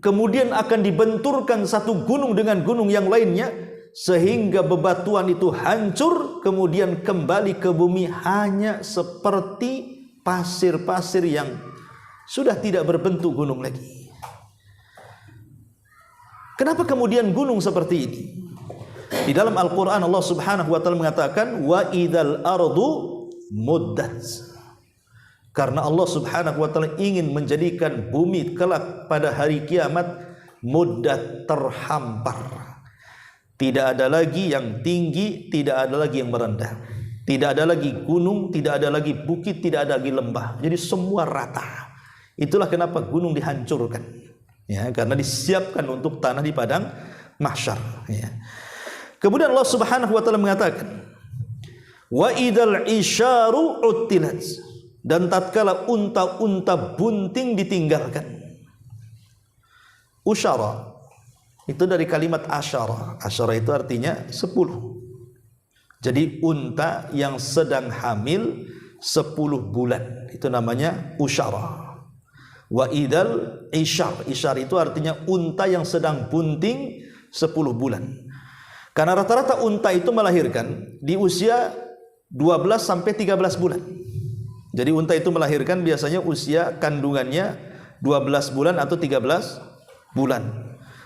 kemudian akan dibenturkan satu gunung dengan gunung yang lainnya, sehingga bebatuan itu hancur, kemudian kembali ke bumi hanya seperti pasir-pasir yang sudah tidak berbentuk gunung lagi. Kenapa kemudian gunung seperti ini? Di dalam Al-Quran Allah Subhanahu wa ta'ala mengatakan wa idzal ardu muddat, karena Allah Subhanahu wa ta'ala ingin menjadikan bumi kelak pada hari kiamat muddat, terhampar. Tidak ada lagi yang tinggi, tidak ada lagi yang merendah, tidak ada lagi gunung, tidak ada lagi bukit, tidak ada lagi lembah. Jadi semua rata. Itulah kenapa gunung dihancurkan, ya, karena disiapkan untuk tanah di padang mahsyar, ya. Kemudian Allah Subhanahu wa taala mengatakan wa idzal isyaru uttilat, dan tatkala unta-unta bunting ditinggalkan. Usyara itu dari kalimat asyara. Asyara itu artinya 10. Jadi unta yang sedang hamil 10 bulan itu namanya usyara. Wa idzal isyar, isyar itu artinya unta yang sedang bunting 10 bulan. Karena rata-rata unta itu melahirkan di usia 12 sampai 13 bulan. Jadi unta itu melahirkan biasanya usia kandungannya 12 bulan atau 13 bulan.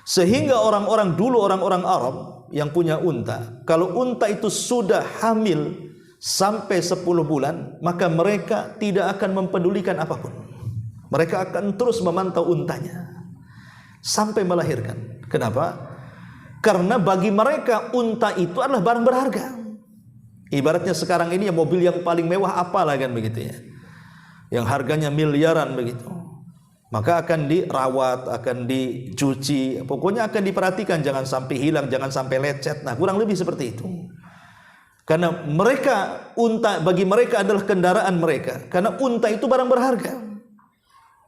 Sehingga orang-orang dulu, orang-orang Arab yang punya unta, kalau unta itu sudah hamil sampai 10 bulan, maka mereka tidak akan mempedulikan apapun. Mereka akan terus memantau untanya sampai melahirkan. Kenapa? Karena bagi mereka unta itu adalah barang berharga. Ibaratnya sekarang ini ya mobil yang paling mewah apalah kan begitu ya, yang harganya miliaran begitu. Maka akan dirawat, akan dicuci, pokoknya akan diperhatikan jangan sampai hilang, jangan sampai lecet. Nah, kurang lebih seperti itu. Karena mereka, unta bagi mereka adalah kendaraan mereka. Karena unta itu barang berharga.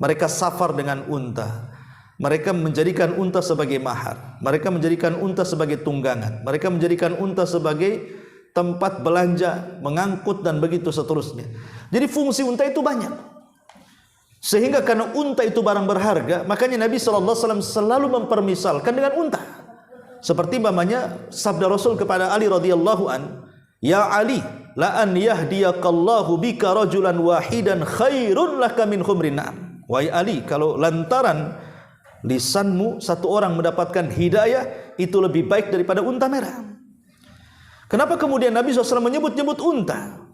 Mereka safar dengan unta. Mereka menjadikan unta sebagai mahar. Mereka menjadikan unta sebagai tunggangan. Mereka menjadikan unta sebagai tempat belanja, mengangkut, dan begitu seterusnya. Jadi fungsi unta itu banyak. Sehingga karena unta itu barang berharga, makanya Nabi SAW selalu mempermisalkan dengan unta. Seperti namanya sabda Rasul kepada Ali radhiyallahu an, ya Ali, la an yahdiyakallahu bika rajulan wahidan khairun laka min humrin na'am. Wahai Ali, kalau lantaran lisanmu satu orang mendapatkan hidayah, itu lebih baik daripada unta merah. Kenapa kemudian Nabi SAW menyebut-nyebut unta?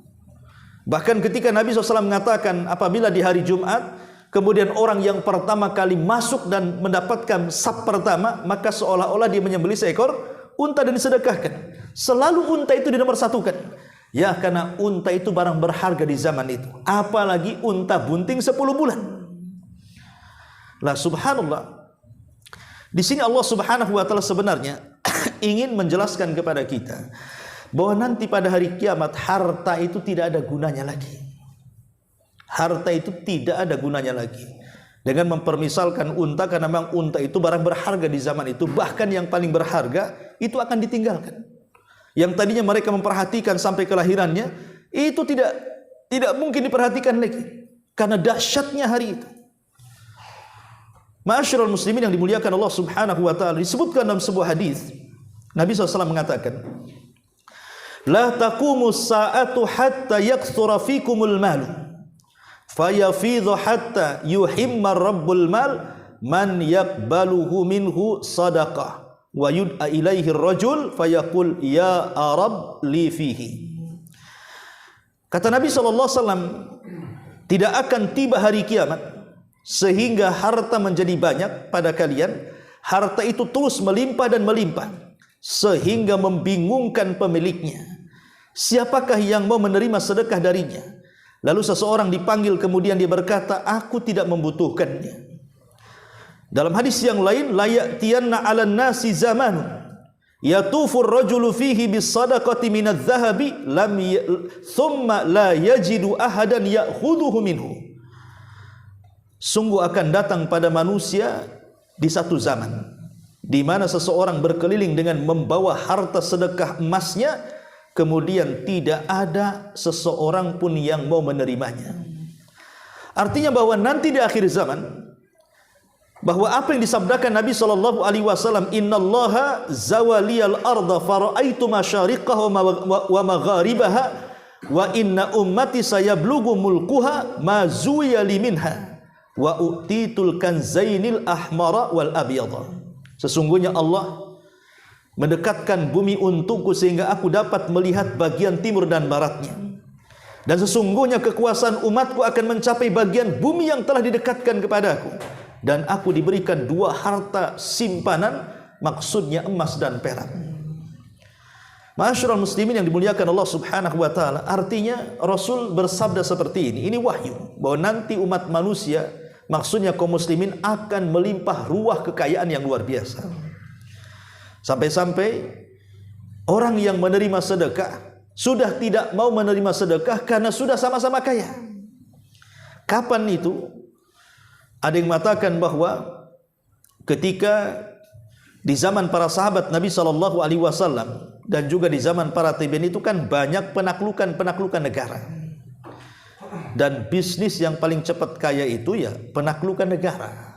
Bahkan ketika Nabi SAW mengatakan apabila di hari Jumat kemudian orang yang pertama kali masuk dan mendapatkan saf pertama, maka seolah-olah dia menyembelih seekor unta dan disedekahkan. Selalu unta itu dinomorsatukan. Ya, karena unta itu barang berharga di zaman itu. Apalagi unta bunting 10 bulan. Lah subhanallah, Di sini Allah Subhanahu wa taala sebenarnya ingin menjelaskan kepada kita bahwa nanti pada hari kiamat harta itu tidak ada gunanya lagi. Harta itu tidak ada gunanya lagi. Dengan mempermisalkan unta, karena memang unta itu barang berharga di zaman itu, bahkan yang paling berharga itu akan ditinggalkan. Yang tadinya mereka memperhatikan sampai kelahirannya, itu tidak mungkin diperhatikan lagi karena dahsyatnya hari itu. Ma'asyiral muslimin yang dimuliakan Allah Subhanahu wa taala, disebutkan dalam sebuah hadis Nabi SAW mengatakan, la taqumus sa'atu hatta yakthura fikumul malu fayafidhu hatta yuhimma rabbul mal man yaqbaluhu minhu sadaqah wa yud'a ilaihi ar-rajul fayaqul ya arab li fihi. Kata Nabi SAW, tidak akan tiba hari kiamat sehingga harta menjadi banyak pada kalian, harta itu terus melimpah dan melimpah sehingga membingungkan pemiliknya. Siapakah yang mau menerima sedekah darinya? Lalu seseorang dipanggil, kemudian dia berkata, aku tidak membutuhkannya. Dalam hadis yang lain, la ya'tiyanna 'alan nasi zamanu yatufur rajulu fihi bis sadaqati minadh dhahabi lam thumma la yajidu ahadan ya'khudhuhu minhu. Sungguh akan datang pada manusia di satu zaman di mana seseorang berkeliling dengan membawa harta sedekah emasnya, kemudian tidak ada seseorang pun yang mau menerimanya. Artinya bahwa nanti di akhir zaman, bahwa apa yang disabdakan Nabi SAW, innallaha zawaliyal arda fara'aitu masyariqaha wa magharibaha wa inna ummati sayablugu mulkuha ma zuwiya li minha wa utitul kanzainil ahmara wal abyadha. Sesungguhnya Allah mendekatkan bumi untukku sehingga aku dapat melihat bagian timur dan baratnya, dan sesungguhnya kekuasaan umatku akan mencapai bagian bumi yang telah didekatkan kepadaku, dan aku diberikan dua harta simpanan, maksudnya emas dan perak. Ma'asyiral muslimin yang dimuliakan Allah Subhanahu wa taala, artinya Rasul bersabda seperti ini wahyu, bahwa nanti umat manusia, maksudnya kaum muslimin, akan melimpah ruah kekayaan yang luar biasa. Sampai-sampai orang yang menerima sedekah sudah tidak mau menerima sedekah karena sudah sama-sama kaya. Kapan itu? Ada yang mengatakan bahwa ketika di zaman para sahabat Nabi SAW dan juga di zaman para tabi'in itu kan banyak penaklukan negara. Dan bisnis yang paling cepat kaya itu ya penaklukan negara.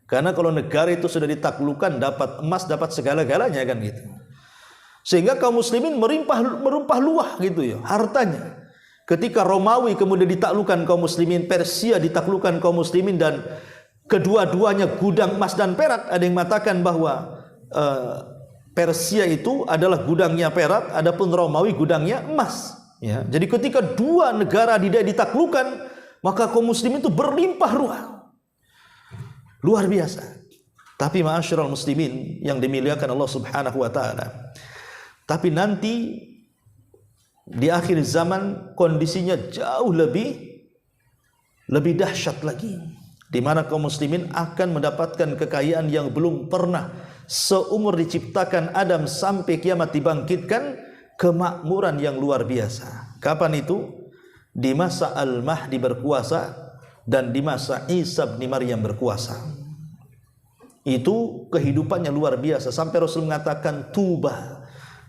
Karena kalau negara itu sudah ditaklukkan, dapat emas, dapat segala-galanya kan gitu. Sehingga kaum muslimin merumpah luah gitu ya hartanya. Ketika Romawi kemudian ditaklukkan kaum muslimin, Persia ditaklukkan kaum muslimin, dan kedua-duanya gudang emas dan perak. Ada yang mengatakan bahwa Persia itu adalah gudangnya perak, adapun Romawi gudangnya emas. Ya, jadi ketika dua negara ditaklukkan, maka kaum muslimin itu berlimpah ruah, luar biasa. Tapi ma'asyiral muslimin yang dimuliakan Allah Subhanahu wa taala, tapi nanti di akhir zaman kondisinya jauh lebih dahsyat lagi, di mana kaum muslimin akan mendapatkan kekayaan yang belum pernah seumur diciptakan Adam sampai kiamat dibangkitkan, kemakmuran yang luar biasa. Kapan itu? Di masa Al-Mahdi berkuasa dan di masa Isa bin Maryam berkuasa. Itu kehidupannya luar biasa, sampai Rasul mengatakan tuba,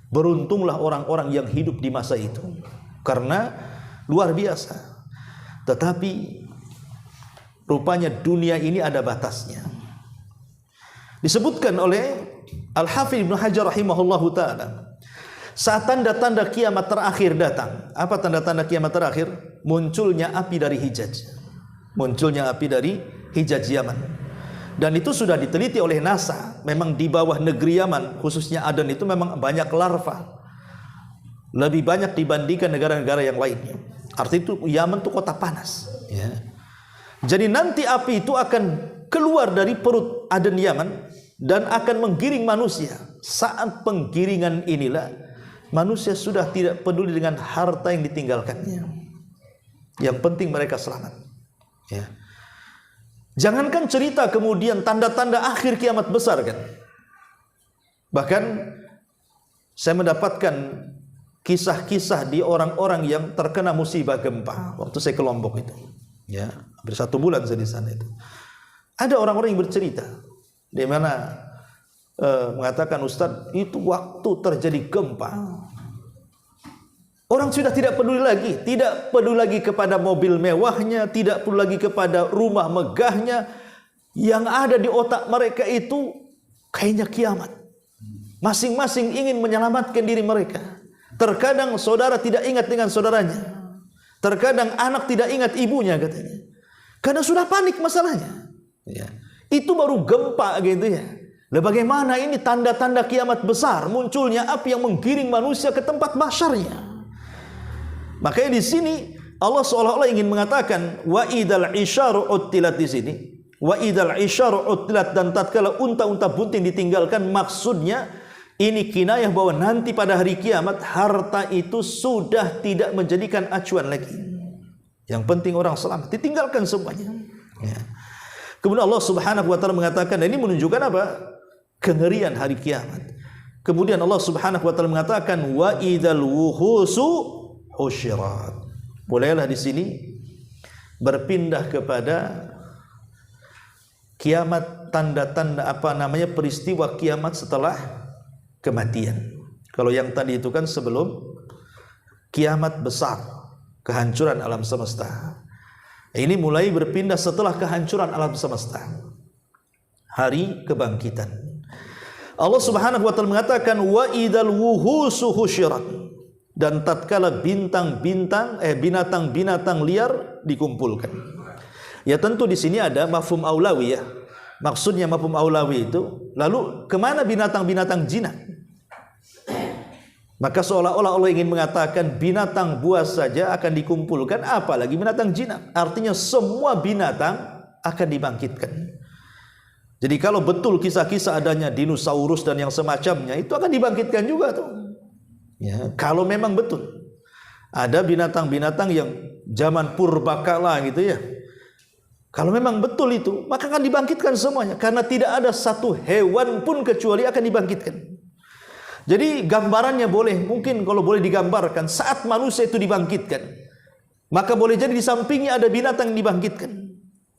beruntunglah orang-orang yang hidup di masa itu, karena luar biasa. Tetapi rupanya dunia ini ada batasnya. Disebutkan oleh Al-Hafidz Ibnu Hajar rahimahullahu taala, saat tanda-tanda kiamat terakhir datang. Apa tanda-tanda kiamat terakhir? Munculnya api dari Hijaz. Munculnya api dari Hijaz Yaman. Dan itu sudah diteliti oleh NASA. Memang di bawah negeri Yaman, khususnya Aden, itu memang banyak larva. Lebih banyak dibandingkan negara-negara yang lainnya. Artinya itu Yaman itu kota panas. Ya. Jadi nanti api itu akan keluar dari perut Aden Yaman dan akan menggiring manusia. Saat penggiringan inilah manusia sudah tidak peduli dengan harta yang ditinggalkannya. Yang penting mereka selamat. Ya. Jangankan cerita kemudian tanda-tanda akhir kiamat besar kan. Bahkan saya mendapatkan kisah-kisah di orang-orang yang terkena musibah gempa waktu saya ke Lombok itu. Ya, hampir 1 bulan saya di sana itu. Ada orang-orang yang bercerita di mana mengatakan, Ustadz, itu waktu terjadi gempa, orang sudah tidak peduli lagi kepada mobil mewahnya, tidak peduli lagi kepada rumah megahnya. Yang ada di otak mereka itu kayaknya kiamat. Masing-masing ingin menyelamatkan diri mereka. Terkadang saudara tidak ingat dengan saudaranya, terkadang anak tidak ingat ibunya katanya, karena sudah panik masalahnya. Ya. Itu baru gempa gitu ya. Lah bagaimana ini tanda-tanda kiamat besar, munculnya api yang menggiring manusia ke tempat mahsyarnya. Makanya di sini Allah seolah-olah ingin mengatakan wa idal isyaru uttilat di sini. Wa idal isyaru uttilat, dan tatkala unta-unta bunting ditinggalkan, maksudnya ini kinayah bahwa nanti pada hari kiamat harta itu sudah tidak menjadikan acuan lagi. Yang penting orang selamat, ditinggalkan semuanya. Ya. Kemudian Allah Subhanahu wa taala mengatakan, dan ini menunjukkan apa? Kengerian hari kiamat. Kemudian Allah Subhanahu wa taala mengatakan wa idzal wuhusu husyirat. Bolehlah di sini berpindah kepada kiamat, tanda-tanda peristiwa kiamat setelah kematian. Kalau yang tadi itu kan sebelum kiamat besar, kehancuran alam semesta. Ini mulai berpindah setelah kehancuran alam semesta, hari kebangkitan. Allah Subhanahu wa taala mengatakan wa idzal wuhusu husyirat, dan tatkala binatang-binatang liar dikumpulkan. Ya tentu di sini ada mafhum aulawi ya. Maksudnya mafhum aulawi itu, lalu kemana binatang-binatang jinak? Maka seolah-olah Allah ingin mengatakan binatang buas saja akan dikumpulkan, apalagi binatang jinak. Artinya semua binatang akan dibangkitkan. Jadi kalau betul kisah-kisah adanya dinosaurus dan yang semacamnya, itu akan dibangkitkan juga tuh. Ya, kalau memang betul ada binatang-binatang yang zaman purbakala gitu ya. Kalau memang betul itu, maka akan dibangkitkan semuanya, karena tidak ada satu hewan pun kecuali akan dibangkitkan. Jadi gambarannya boleh, mungkin kalau boleh digambarkan, saat manusia itu dibangkitkan, maka boleh jadi di sampingnya ada binatang yang dibangkitkan.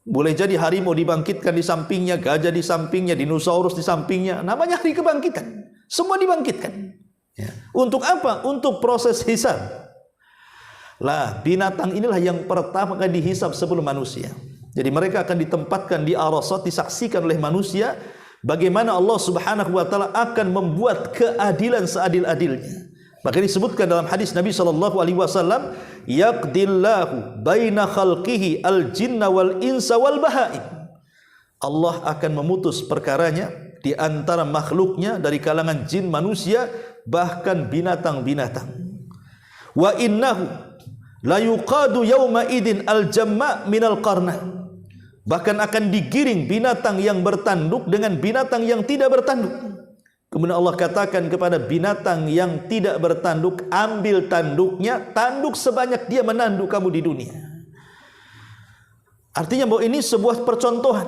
Boleh jadi harimau dibangkitkan di sampingnya, gajah di sampingnya, dinosaurus di sampingnya. Namanya hari kebangkitan. Semua dibangkitkan. Ya. Untuk apa? Untuk proses hisab. Lah, binatang inilah yang pertama kali dihisab sebelum manusia. Jadi mereka akan ditempatkan di arasat, disaksikan oleh manusia bagaimana Allah Subhanahu wa taala akan membuat keadilan seadil-adilnya. Maka disebutkan dalam hadis Nabi sallallahu alaihi wasallam, yaqdillahu baina khalqihi al-jinna wal insa wal bahaim. Allah akan memutus perkaranya di antara makhluknya dari kalangan jin, manusia, bahkan binatang-binatang. Wa innahu la yuqadu yawma idin al-jamma minal qarna. Bahkan akan digiring binatang yang bertanduk dengan binatang yang tidak bertanduk. Kemudian Allah katakan kepada binatang yang tidak bertanduk, ambil tanduknya, tanduk sebanyak dia menanduk kamu di dunia. Artinya bahwa ini sebuah percontohan.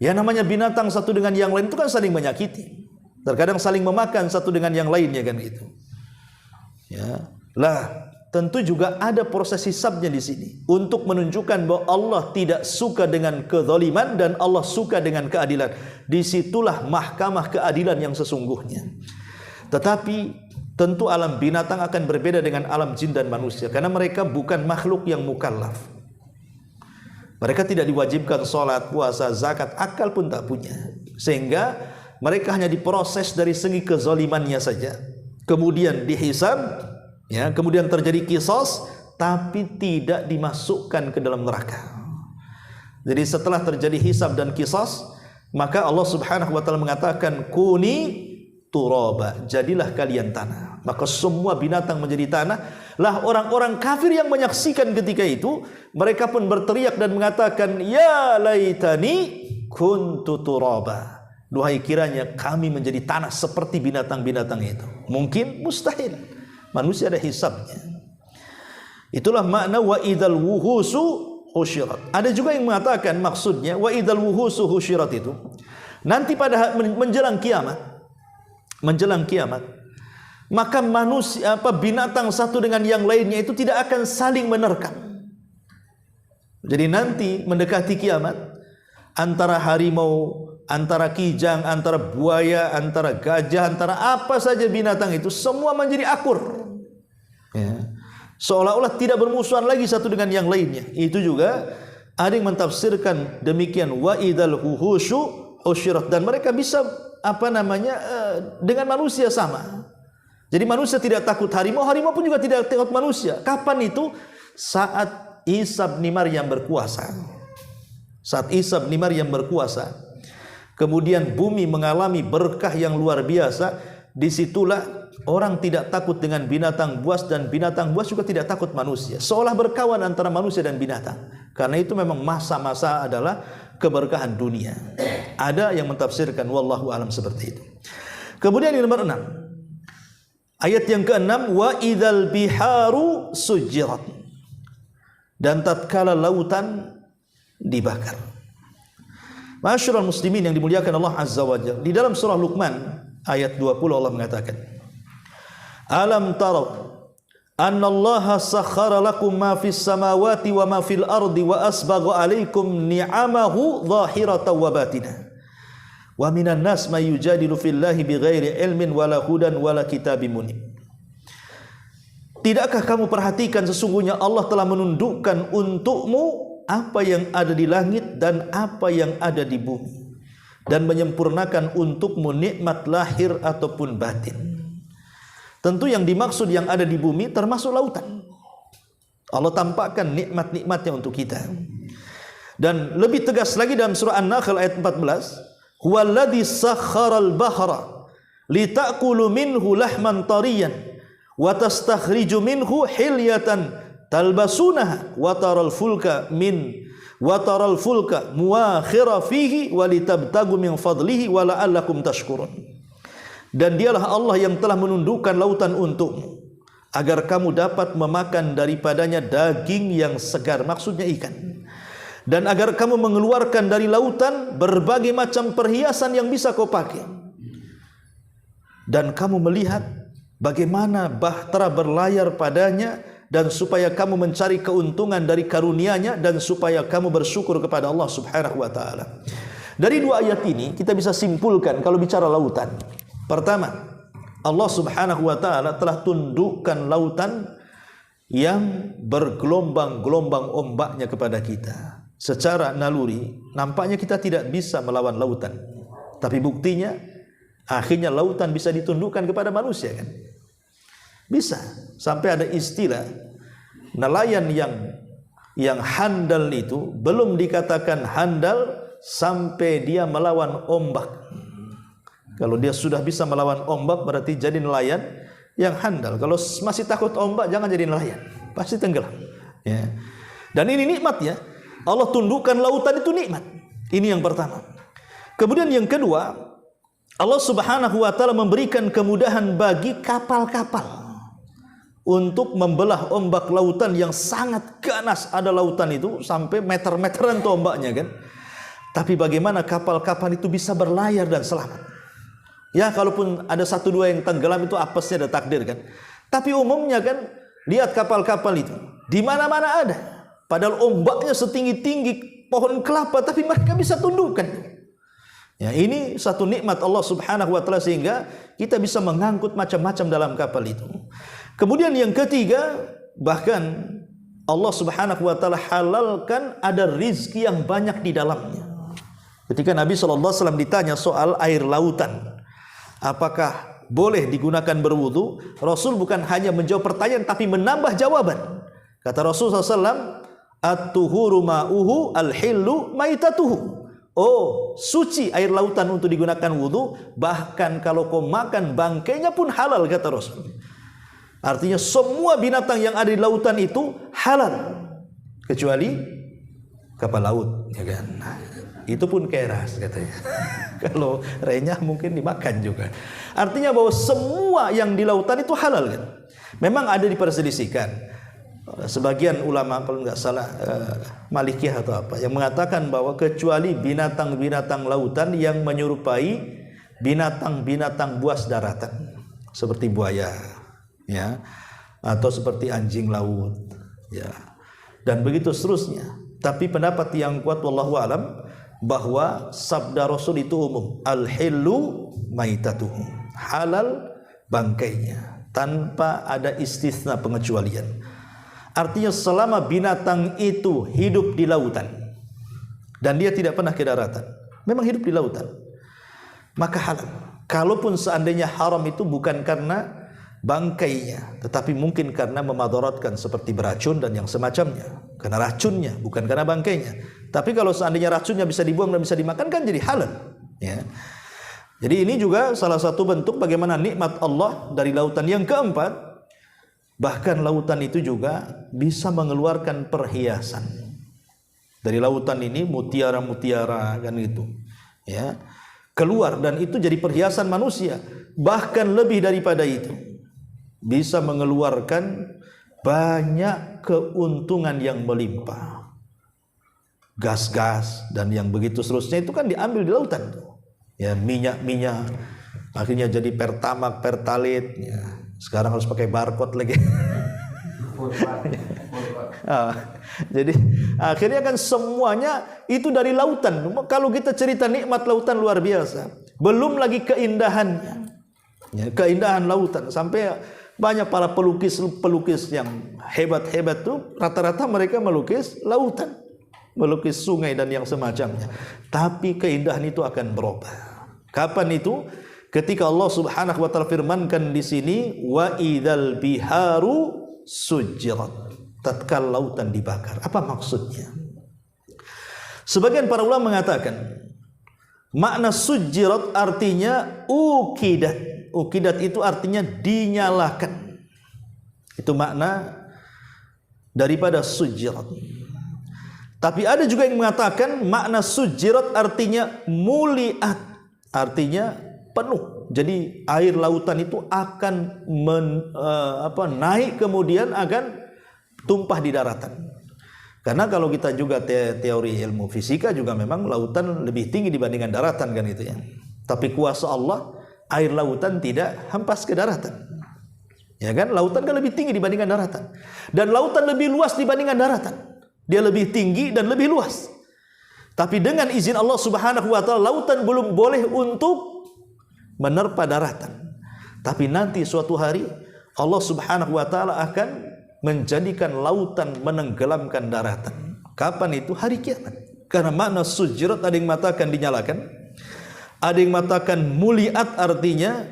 Ya, namanya binatang satu dengan yang lain itu kan saling menyakiti. Terkadang saling memakan satu dengan yang lainnya kan itu. Ya, lah tentu juga ada proses hisabnya di sini untuk menunjukkan bahwa Allah tidak suka dengan kezaliman dan Allah suka dengan keadilan. Disitulah mahkamah keadilan yang sesungguhnya. Tetapi tentu alam binatang akan berbeda dengan alam jin dan manusia, karena mereka bukan makhluk yang mukallaf. Mereka tidak diwajibkan sholat, puasa, zakat, akal pun tak punya, sehingga mereka hanya diproses dari segi kezalimannya saja, kemudian dihisab. Ya, kemudian terjadi qisas, tapi tidak dimasukkan ke dalam neraka. Jadi setelah terjadi hisab dan qisas, maka Allah Subhanahu wa taala mengatakan kuni turaba, jadilah kalian tanah. Maka semua binatang menjadi tanah. Lah orang-orang kafir yang menyaksikan ketika itu, mereka pun berteriak dan mengatakan, ya laitani kuntu turaba. Duhai kiranya kami menjadi tanah seperti binatang-binatang itu. Mungkin? Mustahil. Manusia ada hisabnya. Itulah makna wa idzal wuhusu husyirat. Ada juga yang mengatakan maksudnya wa idzal wuhusu husyirat itu nanti pada menjelang kiamat, maka manusia binatang satu dengan yang lainnya itu tidak akan saling menerkam. Jadi nanti mendekati kiamat, antara harimau, antara kijang, antara buaya, antara gajah, antara apa saja binatang itu semua menjadi akur. Ya. Seolah-olah tidak bermusuhan lagi satu dengan yang lainnya. Itu juga ada yang mentafsirkan demikian wa idzal wuhusyu husyirat, dan mereka bisa dengan manusia sama. Jadi manusia tidak takut harimau, harimau pun juga tidak takut manusia. Kapan itu? Saat Isa bin Maryam berkuasa. Saat Isa bin Maryam berkuasa, kemudian bumi mengalami berkah yang luar biasa, disitulah orang tidak takut dengan binatang buas dan binatang buas juga tidak takut manusia. Seolah berkawan antara manusia dan binatang. Karena itu memang masa-masa adalah keberkahan dunia. Ada yang mentafsirkan wallahu alam seperti itu. Kemudian yang nomor 6. Ayat yang ke-6, wa idzal biharu sujirat. Dan tatkala lautan dibakar. Masyarul muslimin yang dimuliakan Allah Azza wa Jalla, di dalam surah Luqman ayat 20 Allah mengatakan, alam taraw annallaha sakhkhara lakum ma fis samawati wa ma fil ardi wa asbagha alaikum ni'amahu zahiratan wa batinah wa minan nas may yujadilu fillahi bighairi ilmin wala hudan wala kitabim munib. Tidakkah kamu perhatikan sesungguhnya Allah telah menundukkan untukmu apa yang ada di langit dan apa yang ada di bumi, dan menyempurnakan untukmu nikmat lahir ataupun batin. Tentu yang dimaksud yang ada di bumi termasuk lautan. Allah tampakkan nikmat-nikmatnya untuk kita. Dan lebih tegas lagi dalam surah An-Nahl ayat 14, huwallazi sakharal bahra lita'kulu minhu lahman tariyan wa tastakhriju minhu hilyatan talbasunaha wa taral fulka muakhira fihi wa litabtagu min fadlihi wa la'allakum tashkurun. Dan dialah Allah yang telah menundukkan lautan untukmu agar kamu dapat memakan daripadanya daging yang segar, maksudnya ikan, dan agar kamu mengeluarkan dari lautan berbagai macam perhiasan yang bisa kau pakai, dan kamu melihat bagaimana bahtera berlayar padanya, dan supaya kamu mencari keuntungan dari karunia-Nya, dan supaya kamu bersyukur kepada Allah Subhanahu wa taala. Dari dua ayat ini kita bisa simpulkan kalau bicara lautan. Pertama, Allah Subhanahu wa taala telah tundukkan lautan yang bergelombang-gelombang ombaknya kepada kita. Secara naluri nampaknya kita tidak bisa melawan lautan. Tapi buktinya akhirnya lautan bisa ditundukkan kepada manusia, kan? Bisa. Sampai ada istilah nelayan yang handal itu belum dikatakan handal sampai dia melawan ombak. Kalau dia sudah bisa melawan ombak berarti jadi nelayan yang handal. Kalau masih takut ombak jangan jadi nelayan, pasti tenggelam. Ya. Dan ini nikmat ya. Allah tundukkan lautan itu nikmat. Ini yang pertama. Kemudian yang kedua, Allah Subhanahu wa taala memberikan kemudahan bagi kapal-kapal untuk membelah ombak lautan yang sangat ganas. Ada lautan itu sampai meter-meteran tuh ombaknya, kan? Tapi bagaimana kapal-kapal itu bisa berlayar dan selamat? Ya, kalaupun ada satu dua yang tenggelam itu apesnya ada takdir, kan? Tapi umumnya kan, lihat kapal-kapal itu di mana-mana ada. Padahal ombaknya setinggi-tinggi pohon kelapa, tapi mereka bisa tundukkan. Ya, ini satu nikmat Allah Subhanahu wa taala sehingga kita bisa mengangkut macam-macam dalam kapal itu. Kemudian yang ketiga, bahkan Allah Subhanahu wa taala halalkan ada rizki yang banyak di dalamnya. Ketika Nabi SAW ditanya soal air lautan, apakah boleh digunakan berwudu, Rasul bukan hanya menjawab pertanyaan tapi menambah jawaban. Kata Rasul SAW, at-tuhuru ma'uhu al-hillu maitatuhu. Oh, suci air lautan untuk digunakan wudu, bahkan kalau kau makan bangkainya pun halal, kata Rasul. Artinya semua binatang yang ada di lautan itu halal, kecuali kapal laut, ya kan? Itu pun keras katanya. Kalau renyah mungkin dimakan juga. Artinya bahwa semua yang di lautan itu halal, kan? Memang ada diperselisihkan. sebagian ulama kalau nggak salah Malikiyah atau apa yang mengatakan bahwa kecuali binatang-binatang lautan yang menyerupai binatang-binatang buas daratan seperti buaya, ya, atau seperti anjing laut, ya, dan begitu seterusnya. Tapi pendapat yang kuat wallahu alam bahwa sabda Rasul itu umum, al-hillu maitatuhu, halal bangkainya, tanpa ada istisna pengecualian. Artinya selama binatang itu hidup di lautan dan dia tidak pernah ke daratan, memang hidup di lautan, maka halal. Kalaupun seandainya haram itu bukan karena bangkainya, tetapi mungkin karena memadaratkan seperti beracun dan yang semacamnya. Karena racunnya, bukan karena bangkainya. Tapi kalau seandainya racunnya bisa dibuang dan bisa dimakan, kan jadi halal, ya. Jadi ini juga salah satu bentuk bagaimana nikmat Allah dari lautan. Yang keempat, bahkan lautan itu juga bisa mengeluarkan perhiasan. Dari lautan ini mutiara-mutiara kan gitu, ya, keluar, dan itu jadi perhiasan manusia. Bahkan lebih daripada itu, bisa mengeluarkan banyak keuntungan yang melimpah. Gas-gas dan yang begitu seterusnya itu kan diambil di lautan tuh. Ya, minyak-minyak akhirnya jadi pertamax, pertalite, ya. Sekarang harus pakai barcode lagi. Jadi akhirnya kan semuanya itu dari lautan. Kalau kita cerita nikmat lautan luar biasa, belum lagi keindahannya, ya, keindahan lautan. Sampai banyak para pelukis yang hebat-hebat tuh rata-rata mereka melukis lautan, melukis sungai dan yang semacamnya. Tapi keindahan itu akan berubah. Kapan itu? Ketika Allah Subhanahu wa taala firmankan di sini, wa idzal biharu sujirat, tatkala lautan dibakar. Apa maksudnya? Sebagian para ulama mengatakan makna sujirat artinya ukidat. Ukidat itu artinya dinyalakan. Itu makna daripada sujirat. Tapi ada juga yang mengatakan makna sujirat artinya muliat, artinya penuh. Jadi air lautan itu akan naik kemudian akan tumpah di daratan. Karena kalau kita juga teori ilmu fisika juga memang lautan lebih tinggi dibandingkan daratan kan itu ya. Tapi kuasa Allah, air lautan tidak hempas ke daratan. Ya kan? Lautan kan lebih tinggi dibandingkan daratan. Dan lautan lebih luas dibandingkan daratan. Dia lebih tinggi dan lebih luas. Tapi dengan izin Allah Subhanahu wa taala, lautan belum boleh untuk menerpa daratan. Tapi nanti suatu hari Allah Subhanahu wa taala akan menjadikan lautan menenggelamkan daratan. Kapan itu? Hari kiamat. Karena makna sujirat ada yang mengatakan dinyalakan, ada yang mengatakan muliat artinya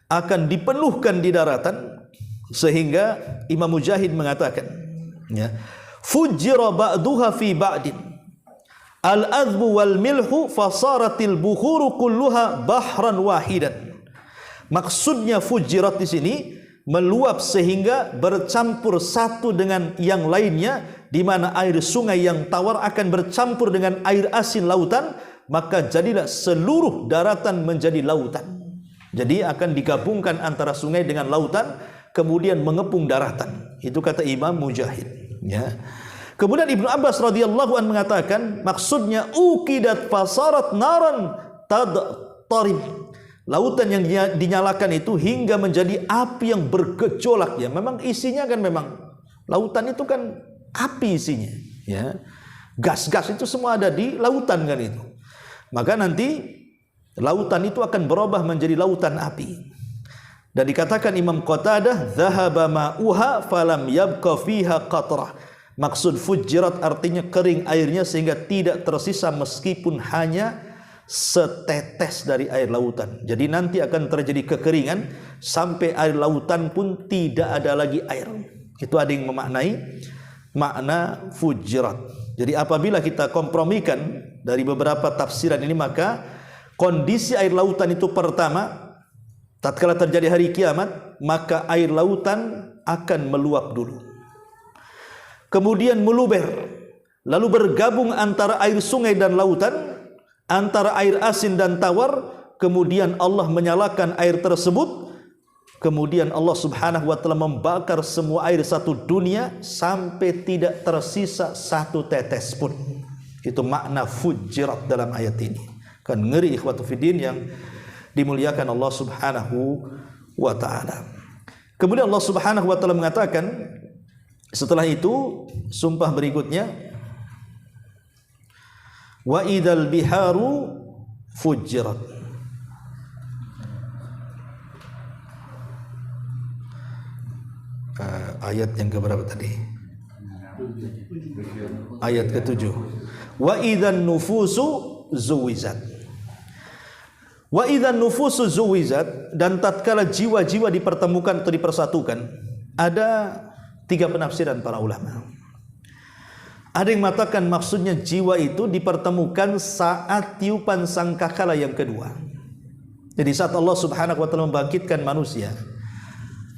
akan dipenuhkan di daratan. Sehingga Imam Mujahid mengatakan, ya, fujira ba'duha fi ba'din, al-adhbu wal milhu fasaratil bukhuru kulluha bahran wahidan. Maksudnya fujirat di sini meluap sehingga bercampur satu dengan yang lainnya, di mana air sungai yang tawar akan bercampur dengan air asin lautan, maka jadilah seluruh daratan menjadi lautan. Jadi akan digabungkan antara sungai dengan lautan, kemudian mengepung daratan. Itu kata Imam Mujahid, ya. Kemudian Ibnu Abbas radhiyallahu anhu mengatakan maksudnya ukidat fasarat naran tadtarib. Lautan yang dinyalakan itu hingga menjadi api yang bergejolak, ya. Memang isinya kan memang lautan itu kan api isinya, ya. Gas-gas itu semua ada di lautan kan itu. Maka nanti lautan itu akan berubah menjadi lautan api. Dan dikatakan Imam Qatadah, "Dhahaba ma'uha falam yabqa fiha qatrah." Maksud fujirat artinya kering airnya sehingga tidak tersisa meskipun hanya setetes dari air lautan. Jadi nanti akan terjadi kekeringan sampai air lautan pun tidak ada lagi air. Itu ada yang memaknai makna fujirat. Jadi apabila kita kompromikan dari beberapa tafsiran ini, maka kondisi air lautan itu pertama, tatkala terjadi hari kiamat, maka air lautan akan meluap dulu, kemudian meluber, lalu bergabung antara air sungai dan lautan, antara air asin dan tawar, kemudian Allah menyalakan air tersebut, kemudian Allah Subhanahu wa taala membakar semua air satu dunia sampai tidak tersisa satu tetes pun. Itu makna fujirat dalam ayat ini. Kan ngeri ikhwatu fiddin yang dimuliakan Allah Subhanahu wa taala. Kemudian Allah Subhanahu wa taala mengatakan setelah itu sumpah berikutnya, wa idzal biharu fujirat. Ayat yang keberapa tadi? Ayat ke-7. Wa idzan nufusu zuwizat. Wa idzan nufusu zuwizat, dan tatkala jiwa-jiwa dipertemukan atau dipersatukan. Ada 3 penafsiran para ulama. Ada yang mengatakan maksudnya jiwa itu dipertemukan saat tiupan sangkakala yang kedua. Jadi saat Allah Subhanahu wa taala membangkitkan manusia,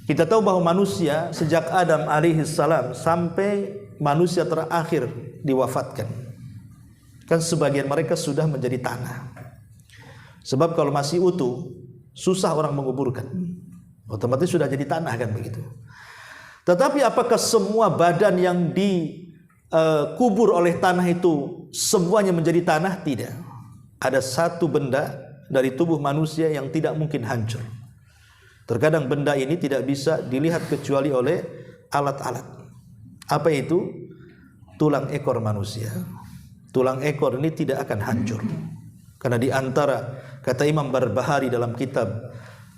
kita tahu bahwa manusia sejak Adam alaihissalam sampai manusia terakhir diwafatkan, kan sebagian mereka sudah menjadi tanah. Sebab kalau masih utuh susah orang menguburkan, otomatis sudah jadi tanah kan begitu. Tetapi apakah semua badan yang dikubur oleh tanah itu semuanya menjadi tanah? Tidak. Ada satu benda dari tubuh manusia yang tidak mungkin hancur. Terkadang benda ini tidak bisa dilihat kecuali oleh alat-alat. Apa itu? Tulang ekor manusia. Tulang ekor ini tidak akan hancur. Karena di antara, kata Imam Barbahari dalam kitab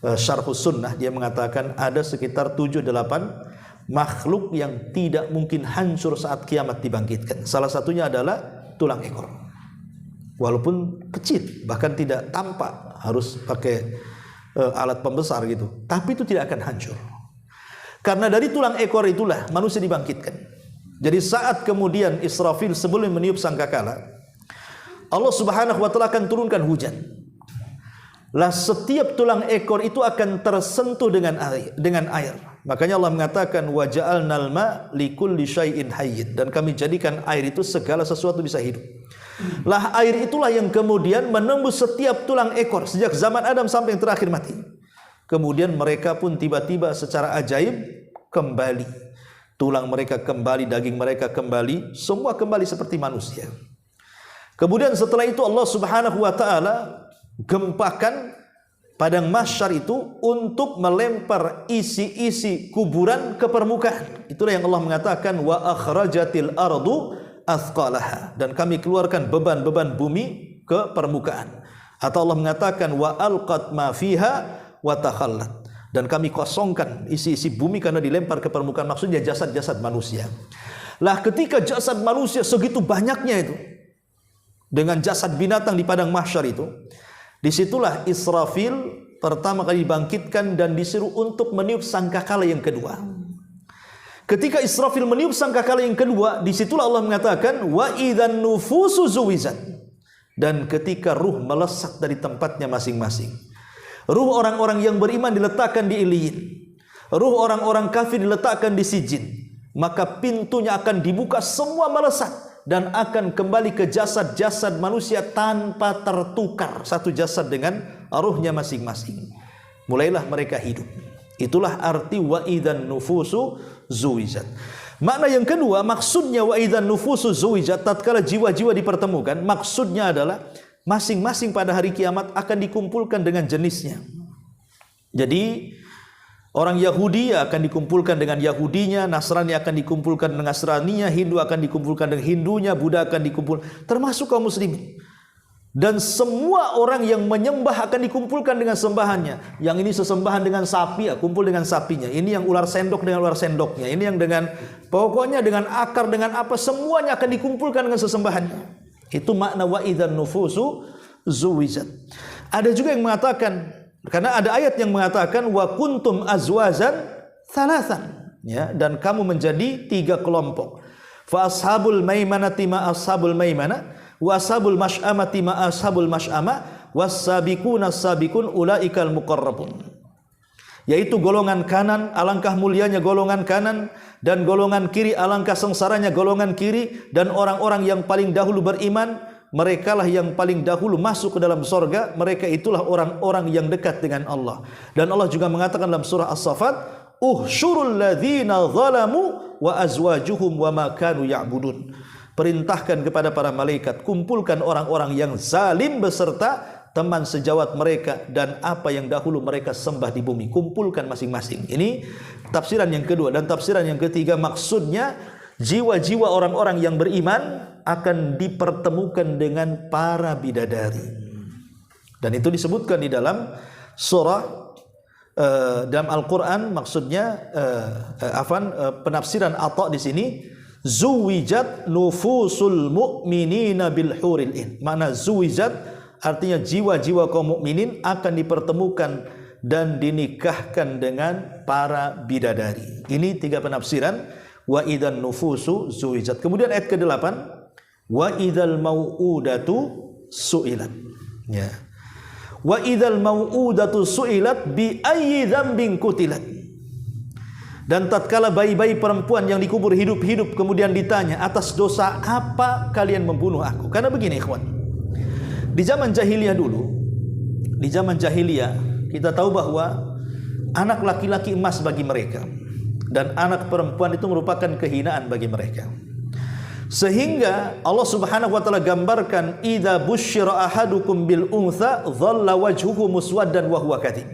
Syarhus Sunnah, dia mengatakan ada sekitar 7-8 makhluk yang tidak mungkin hancur saat kiamat dibangkitkan. Salah satunya adalah tulang ekor. Walaupun kecil, bahkan tidak tampak, harus pakai alat pembesar gitu, tapi itu tidak akan hancur. Karena dari tulang ekor itulah manusia dibangkitkan. Jadi saat kemudian Israfil sebelum meniup sangkakala, Allah Subhanahu wa taala akan turunkan hujan. Lah setiap tulang ekor itu akan tersentuh dengan air. Makanya Allah mengatakan wa ja'alnal ma likulli syai'in hayyin, dan kami jadikan air itu segala sesuatu bisa hidup. Lah air itulah yang kemudian menembus setiap tulang ekor sejak zaman Adam sampai yang terakhir mati. Kemudian mereka pun tiba-tiba secara ajaib kembali. Tulang mereka kembali, daging mereka kembali, semua kembali seperti manusia. Kemudian setelah itu Allah Subhanahu wa taala gempakan padang mahsyar itu untuk melempar isi-isi kuburan ke permukaan. Itulah yang Allah mengatakan wa akhrajatil ardu athqalaha, dan kami keluarkan beban-beban bumi ke permukaan. Atau Allah mengatakan wa alqat ma fiha wa takhallat, dan kami kosongkan isi-isi bumi karena dilempar ke permukaan, maksudnya jasad-jasad manusia. Lah ketika jasad manusia segitu banyaknya itu dengan jasad binatang di padang mahsyar itu, disitulah Israfil pertama kali dibangkitkan dan disuruh untuk meniup sangkakala yang kedua. Ketika Israfil meniup sangkakala yang kedua, disitulah Allah mengatakan wa idzan nufusu zuwizat, dan ketika ruh melesat dari tempatnya masing-masing. Ruh orang-orang yang beriman diletakkan di Iliyin, ruh orang-orang kafir diletakkan di Sijin, maka pintunya akan dibuka, semua melesat dan akan kembali ke jasad-jasad manusia tanpa tertukar, satu jasad dengan ruhnya masing-masing. Mulailah mereka hidup. Itulah arti wa idzan nufusu zuwijat. Makna yang kedua, maksudnya wa idzan nufusu zuwijat, tatkala jiwa-jiwa dipertemukan, maksudnya adalah masing-masing pada hari kiamat akan dikumpulkan dengan jenisnya. Jadi orang Yahudi akan dikumpulkan dengan Yahudinya, Nasrani akan dikumpulkan dengan Nasraninya, Hindu akan dikumpulkan dengan Hindunya, Buddha akan dikumpulkan, termasuk kaum muslimin. Dan semua orang yang menyembah akan dikumpulkan dengan sembahannya. Yang ini sesembahan dengan sapi, ya kumpul dengan sapinya. Ini yang ular sendok dengan ular sendoknya. Ini yang dengan pokoknya dengan akar, dengan apa, semuanya akan dikumpulkan dengan sesembahannya. Itu makna wa idzan nufusu zuwijat. Ada juga yang mengatakan, karena ada ayat yang mengatakan wa kuntum azwazan thalathan, ya, dan kamu menjadi 3 kelompok. Fa ashabul maimanati ma ashabul maimana, wa ashabul masy'amati ma ashabul masy'ama, was-sabiquna as-sabiqun ulaikal muqarrabun. Yaitu golongan kanan alangkah mulianya golongan kanan, dan golongan kiri alangkah sengsaranya golongan kiri, dan orang-orang yang paling dahulu beriman merekalah yang paling dahulu masuk ke dalam sorga, mereka itulah orang-orang yang dekat dengan Allah. Dan Allah juga mengatakan dalam surah As-Saffat, uhsyurul ladzina zalamu wa azwajuhum wa ma kanu ya'budun. Perintahkan kepada para malaikat, kumpulkan orang-orang yang zalim beserta teman sejawat mereka dan apa yang dahulu mereka sembah di bumi. Kumpulkan masing-masing. Ini tafsiran yang kedua. Dan tafsiran yang ketiga, maksudnya jiwa-jiwa orang-orang yang beriman akan dipertemukan dengan para bidadari. Dan itu disebutkan di dalam surah dalam Al-Quran. Maksudnya penafsiran Atha di sini, zuwijat nufusul mu'minina bil huril in. Mana zuwijat artinya jiwa-jiwa kaum mukminin akan dipertemukan dan dinikahkan dengan para bidadari. Ini tiga penafsiran wa idzan nufusu zuwijat. Kemudian ayat ke-8, wa idzal mau'udatu su'ilat. Ya. Wa idzal mau'udatu su'ilat bi ayyi dzambin qutilat. Dan tatkala bayi-bayi perempuan yang dikubur hidup-hidup kemudian ditanya, atas dosa apa kalian membunuh aku? Karena begini ikhwan, di zaman jahiliyah dulu, di zaman jahiliyah kita tahu bahwa anak laki-laki emas bagi mereka dan anak perempuan itu merupakan kehinaan bagi mereka. Sehingga Allah Subhanahu wa taala gambarkan, idza busyira ahadukum bil untha dhalla wajhuhu muswaddan wa huwa kadhib.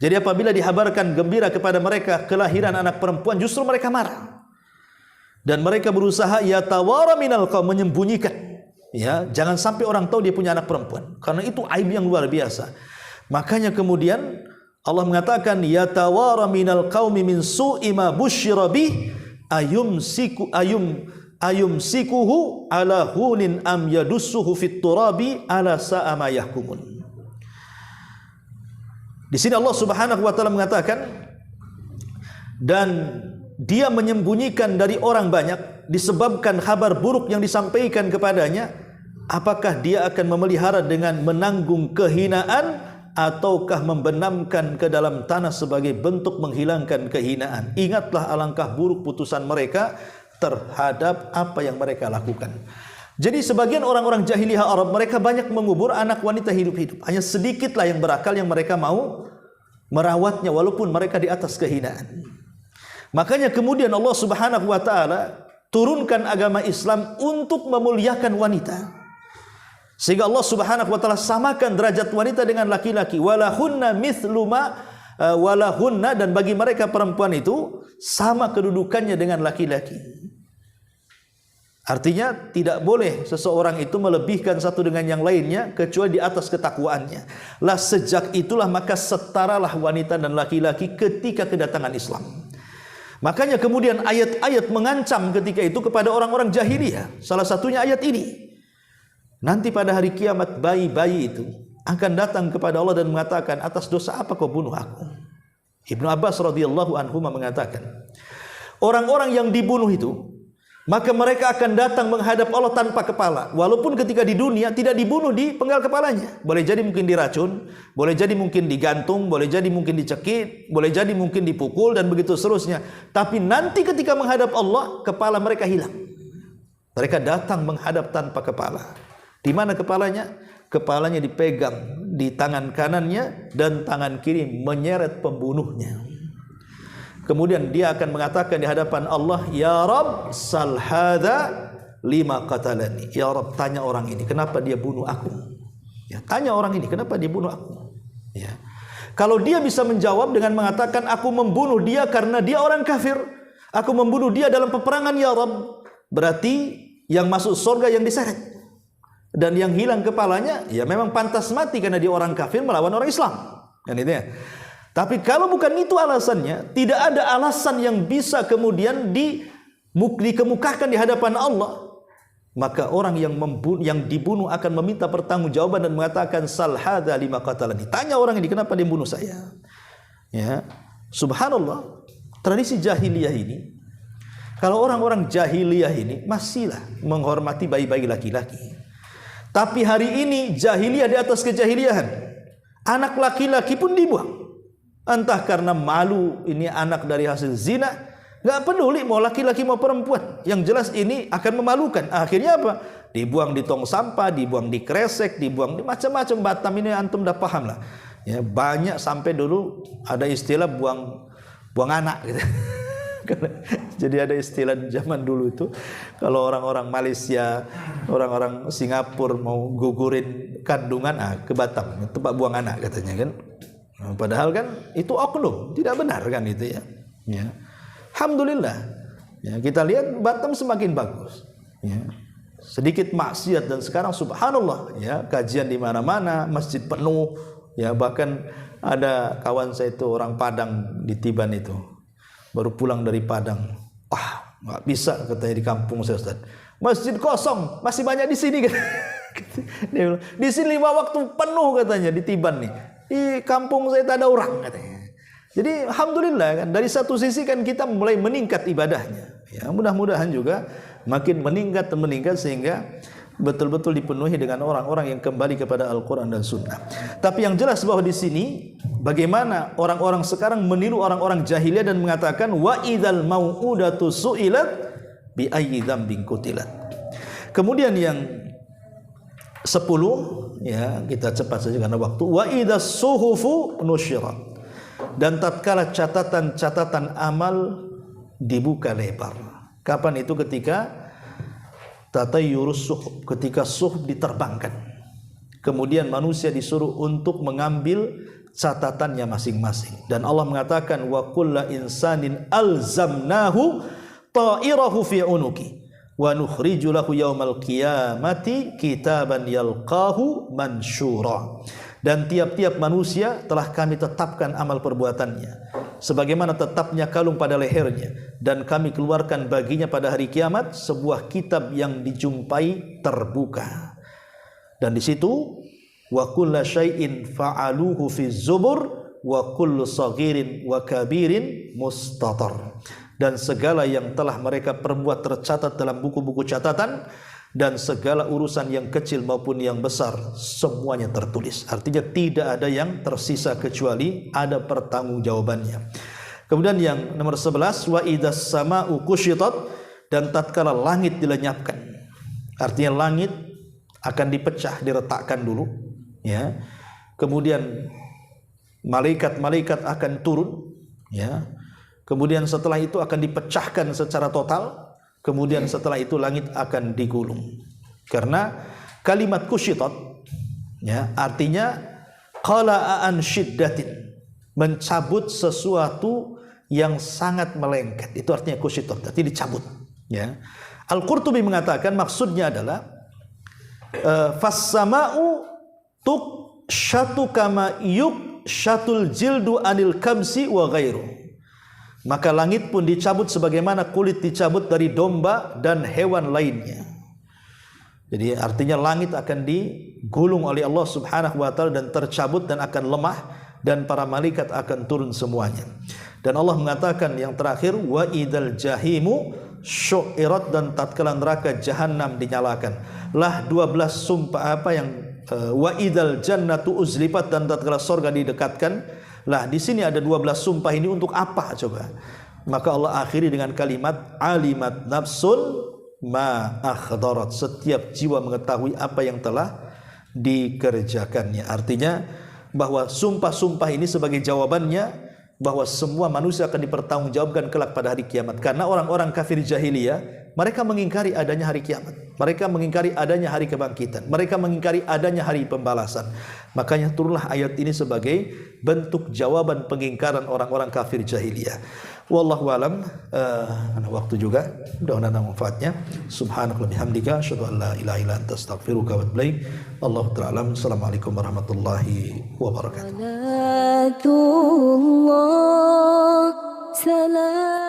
Jadi apabila dihabarkan gembira kepada mereka kelahiran anak perempuan, justru mereka marah. Dan mereka berusaha yatawara minal qaum, menyembunyikan. Ya, jangan sampai orang tahu dia punya anak perempuan. Karena itu aib yang luar biasa. Makanya kemudian Allah mengatakan yatawara minal qaumi min su'i ma busyira bih ayumsikuhu ala hunin am yadussuhu fit turabi ala sa'a ma yahkumun. Di sini Allah Subhanahu wa taala mengatakan, dan dia menyembunyikan dari orang banyak disebabkan kabar buruk yang disampaikan kepadanya, apakah dia akan memelihara dengan menanggung kehinaan ataukah membenamkan ke dalam tanah sebagai bentuk menghilangkan kehinaan. Ingatlah alangkah buruk putusan mereka terhadap apa yang mereka lakukan. Jadi sebagian orang-orang jahiliyah Arab, mereka banyak mengubur anak wanita hidup-hidup. Hanya sedikitlah yang berakal yang mereka mau merawatnya walaupun mereka di atas kehinaan. Makanya kemudian Allah Subhanahu wa taala turunkan agama Islam untuk memuliakan wanita. Sehingga Allah Subhanahu wa taala samakan derajat wanita dengan laki-laki. Walahunna mithlu ma walahunna, dan bagi mereka perempuan itu sama kedudukannya dengan laki-laki. Artinya tidak boleh seseorang itu melebihkan satu dengan yang lainnya kecuali di atas ketakwaannya. Lah sejak itulah maka setaralah wanita dan laki-laki ketika kedatangan Islam. Makanya kemudian ayat-ayat mengancam ketika itu kepada orang-orang jahiliyah. Salah satunya ayat ini. Nanti pada hari kiamat bayi-bayi itu akan datang kepada Allah dan mengatakan, atas dosa apa kau bunuh aku? Ibnu Abbas radhiyallahu anhu mengatakan, orang-orang yang dibunuh itu maka mereka akan datang menghadap Allah tanpa kepala. Walaupun ketika di dunia tidak dibunuh di penggal kepalanya. Boleh jadi mungkin diracun, boleh jadi mungkin digantung, boleh jadi mungkin dicekik, boleh jadi mungkin dipukul dan begitu seterusnya. Tapi nanti ketika menghadap Allah, kepala mereka hilang. Mereka datang menghadap tanpa kepala. Di mana kepalanya? Kepalanya dipegang di tangan kanannya dan tangan kiri menyeret pembunuhnya. Kemudian dia akan mengatakan di hadapan Allah, ya Rabb, sal hadza lima qatalani. Ya Rabb, tanya orang ini kenapa dia bunuh aku. Ya, tanya orang ini kenapa dia bunuh aku. Ya. Kalau dia bisa menjawab dengan mengatakan aku membunuh dia karena dia orang kafir, aku membunuh dia dalam peperangan ya Rabb, berarti yang masuk surga yang diseret. Dan yang hilang kepalanya ya memang pantas mati karena dia orang kafir melawan orang Islam. Kan itu ya. Tapi kalau bukan itu alasannya, tidak ada alasan yang bisa kemudian dikemukakan di hadapan Allah, maka orang yang dibunuh akan meminta pertanggungjawaban dan mengatakan sal hadza lima qatalani. Tanya orang ini kenapa dia bunuh saya. Ya. Subhanallah, tradisi jahiliyah ini, kalau orang-orang jahiliyah ini masihlah menghormati bayi-bayi laki-laki. Tapi hari ini jahiliyah di atas kejahiliyahan. Anak laki-laki pun dibuang. Entah karena malu ini anak dari hasil zina, nggak peduli mau laki-laki mau perempuan. Yang jelas ini akan memalukan. Akhirnya apa? dibuang di tong sampah, dibuang di kresek, dibuang di macam-macam. Batam ini antum dah paham lah. Ya, banyak sampai dulu ada istilah buang anak gitu. Jadi ada istilah zaman dulu itu kalau orang-orang Malaysia, orang-orang Singapura mau gugurin kandungan, ke Batam, tempat buang anak katanya kan. Nah, padahal kan itu oknum, tidak benar kan itu ya. Ya. Alhamdulillah. Ya, kita lihat Batam semakin bagus. Ya. Sedikit maksiat dan sekarang subhanallah ya, kajian di mana-mana, masjid penuh. Ya, bahkan ada kawan saya itu orang Padang di Tiban itu. Baru pulang dari Padang. Wah, nggak bisa katanya di kampung saya Ustaz. Masjid kosong, masih banyak di sini kan. Dia bilang, di sini 5 waktu penuh katanya di Tiban nih. Di kampung saya tak ada orang katanya. Jadi alhamdulillah kan, dari satu sisi kan kita mulai meningkat ibadahnya. Ya, mudah-mudahan juga makin meningkat sehingga betul-betul dipenuhi dengan orang-orang yang kembali kepada Al-Quran dan Sunnah. Tapi yang jelas bahwa di sini bagaimana orang-orang sekarang meniru orang-orang jahiliyah dan mengatakan wa idzal mau'udatu su'ilat bi ayyi dzambin qutilat. Kemudian yang 10 ya, kita cepat saja karena waktu. Wa idzas suhufu nusyirat. Dan tatkala catatan-catatan amal dibuka lebar. Kapan itu? Ketika tatayyurus suhub, ketika suhub diterbangkan. Kemudian manusia disuruh untuk mengambil catatannya masing-masing. Dan Allah mengatakan wa kullu insanin alzamnahu ta'irahu fi unuki wa nukhriju lahu yaumal qiyamati kitaban yalqahu mansyura. Dan tiap-tiap manusia telah kami tetapkan amal perbuatannya sebagaimana tetapnya kalung pada lehernya, dan kami keluarkan baginya pada hari kiamat sebuah kitab yang dijumpai terbuka. Dan di situ wa kullu syai'in fa'aluhu fi zubur wa kullu saghirin wa kabirin mustatar. Dan segala yang telah mereka perbuat tercatat dalam buku-buku catatan, dan segala urusan yang kecil maupun yang besar semuanya tertulis. Artinya tidak ada yang tersisa kecuali ada pertanggungjawabannya. Kemudian yang nomor 11 wa idzas sama'u kusyitat, dan tatkala langit dilenyapkan. Artinya langit akan dipecah, diretakkan dulu ya. Kemudian malaikat-malaikat akan turun ya. Kemudian setelah itu akan dipecahkan secara total. Kemudian setelah itu langit akan digulung. Karena kalimat kusyitat ya, artinya qala'an syiddatin, mencabut sesuatu yang sangat melengket. Itu artinya kusyitat, artinya dicabut ya. Al-Qurtubi mengatakan maksudnya adalah fas-sama'u tuqsyatu kama yuqsyatul jildu anil kamsi wa ghairu. Maka langit pun dicabut sebagaimana kulit dicabut dari domba dan hewan lainnya. Jadi artinya langit akan digulung oleh Allah Subhanahu wa taala dan tercabut dan akan lemah, dan para malaikat akan turun semuanya. Dan Allah mengatakan yang terakhir wa idzal jahimu syu'irat, dan tatkala neraka jahanam dinyalakan. Lah 12 sumpah apa yang wa idzal jannatu uzlifat, dan tatkala surga didekatkan. Lah di sini ada 12 sumpah ini untuk apa coba? Maka Allah akhiri dengan kalimat alimat nafsun ma akhdarat. Setiap jiwa mengetahui apa yang telah dikerjakannya. Artinya bahwa sumpah-sumpah ini sebagai jawabannya bahwa semua manusia akan dipertanggungjawabkan kelak pada hari kiamat. Karena orang-orang kafir jahiliyah, mereka mengingkari adanya hari kiamat. Mereka mengingkari adanya hari kebangkitan. Mereka mengingkari adanya hari pembalasan. Makanya turunlah ayat ini sebagai bentuk jawaban pengingkaran orang-orang kafir jahiliyah. Wallahu alam. Karena waktu juga mudah-mudahan ada manfaatnya. Subhanallah bihamdika asyhadu an la ilaha illa anta astaghfiruka wa atubu ilaik. Allahu ta'ala. Assalamualaikum warahmatullahi wabarakatuh. Salam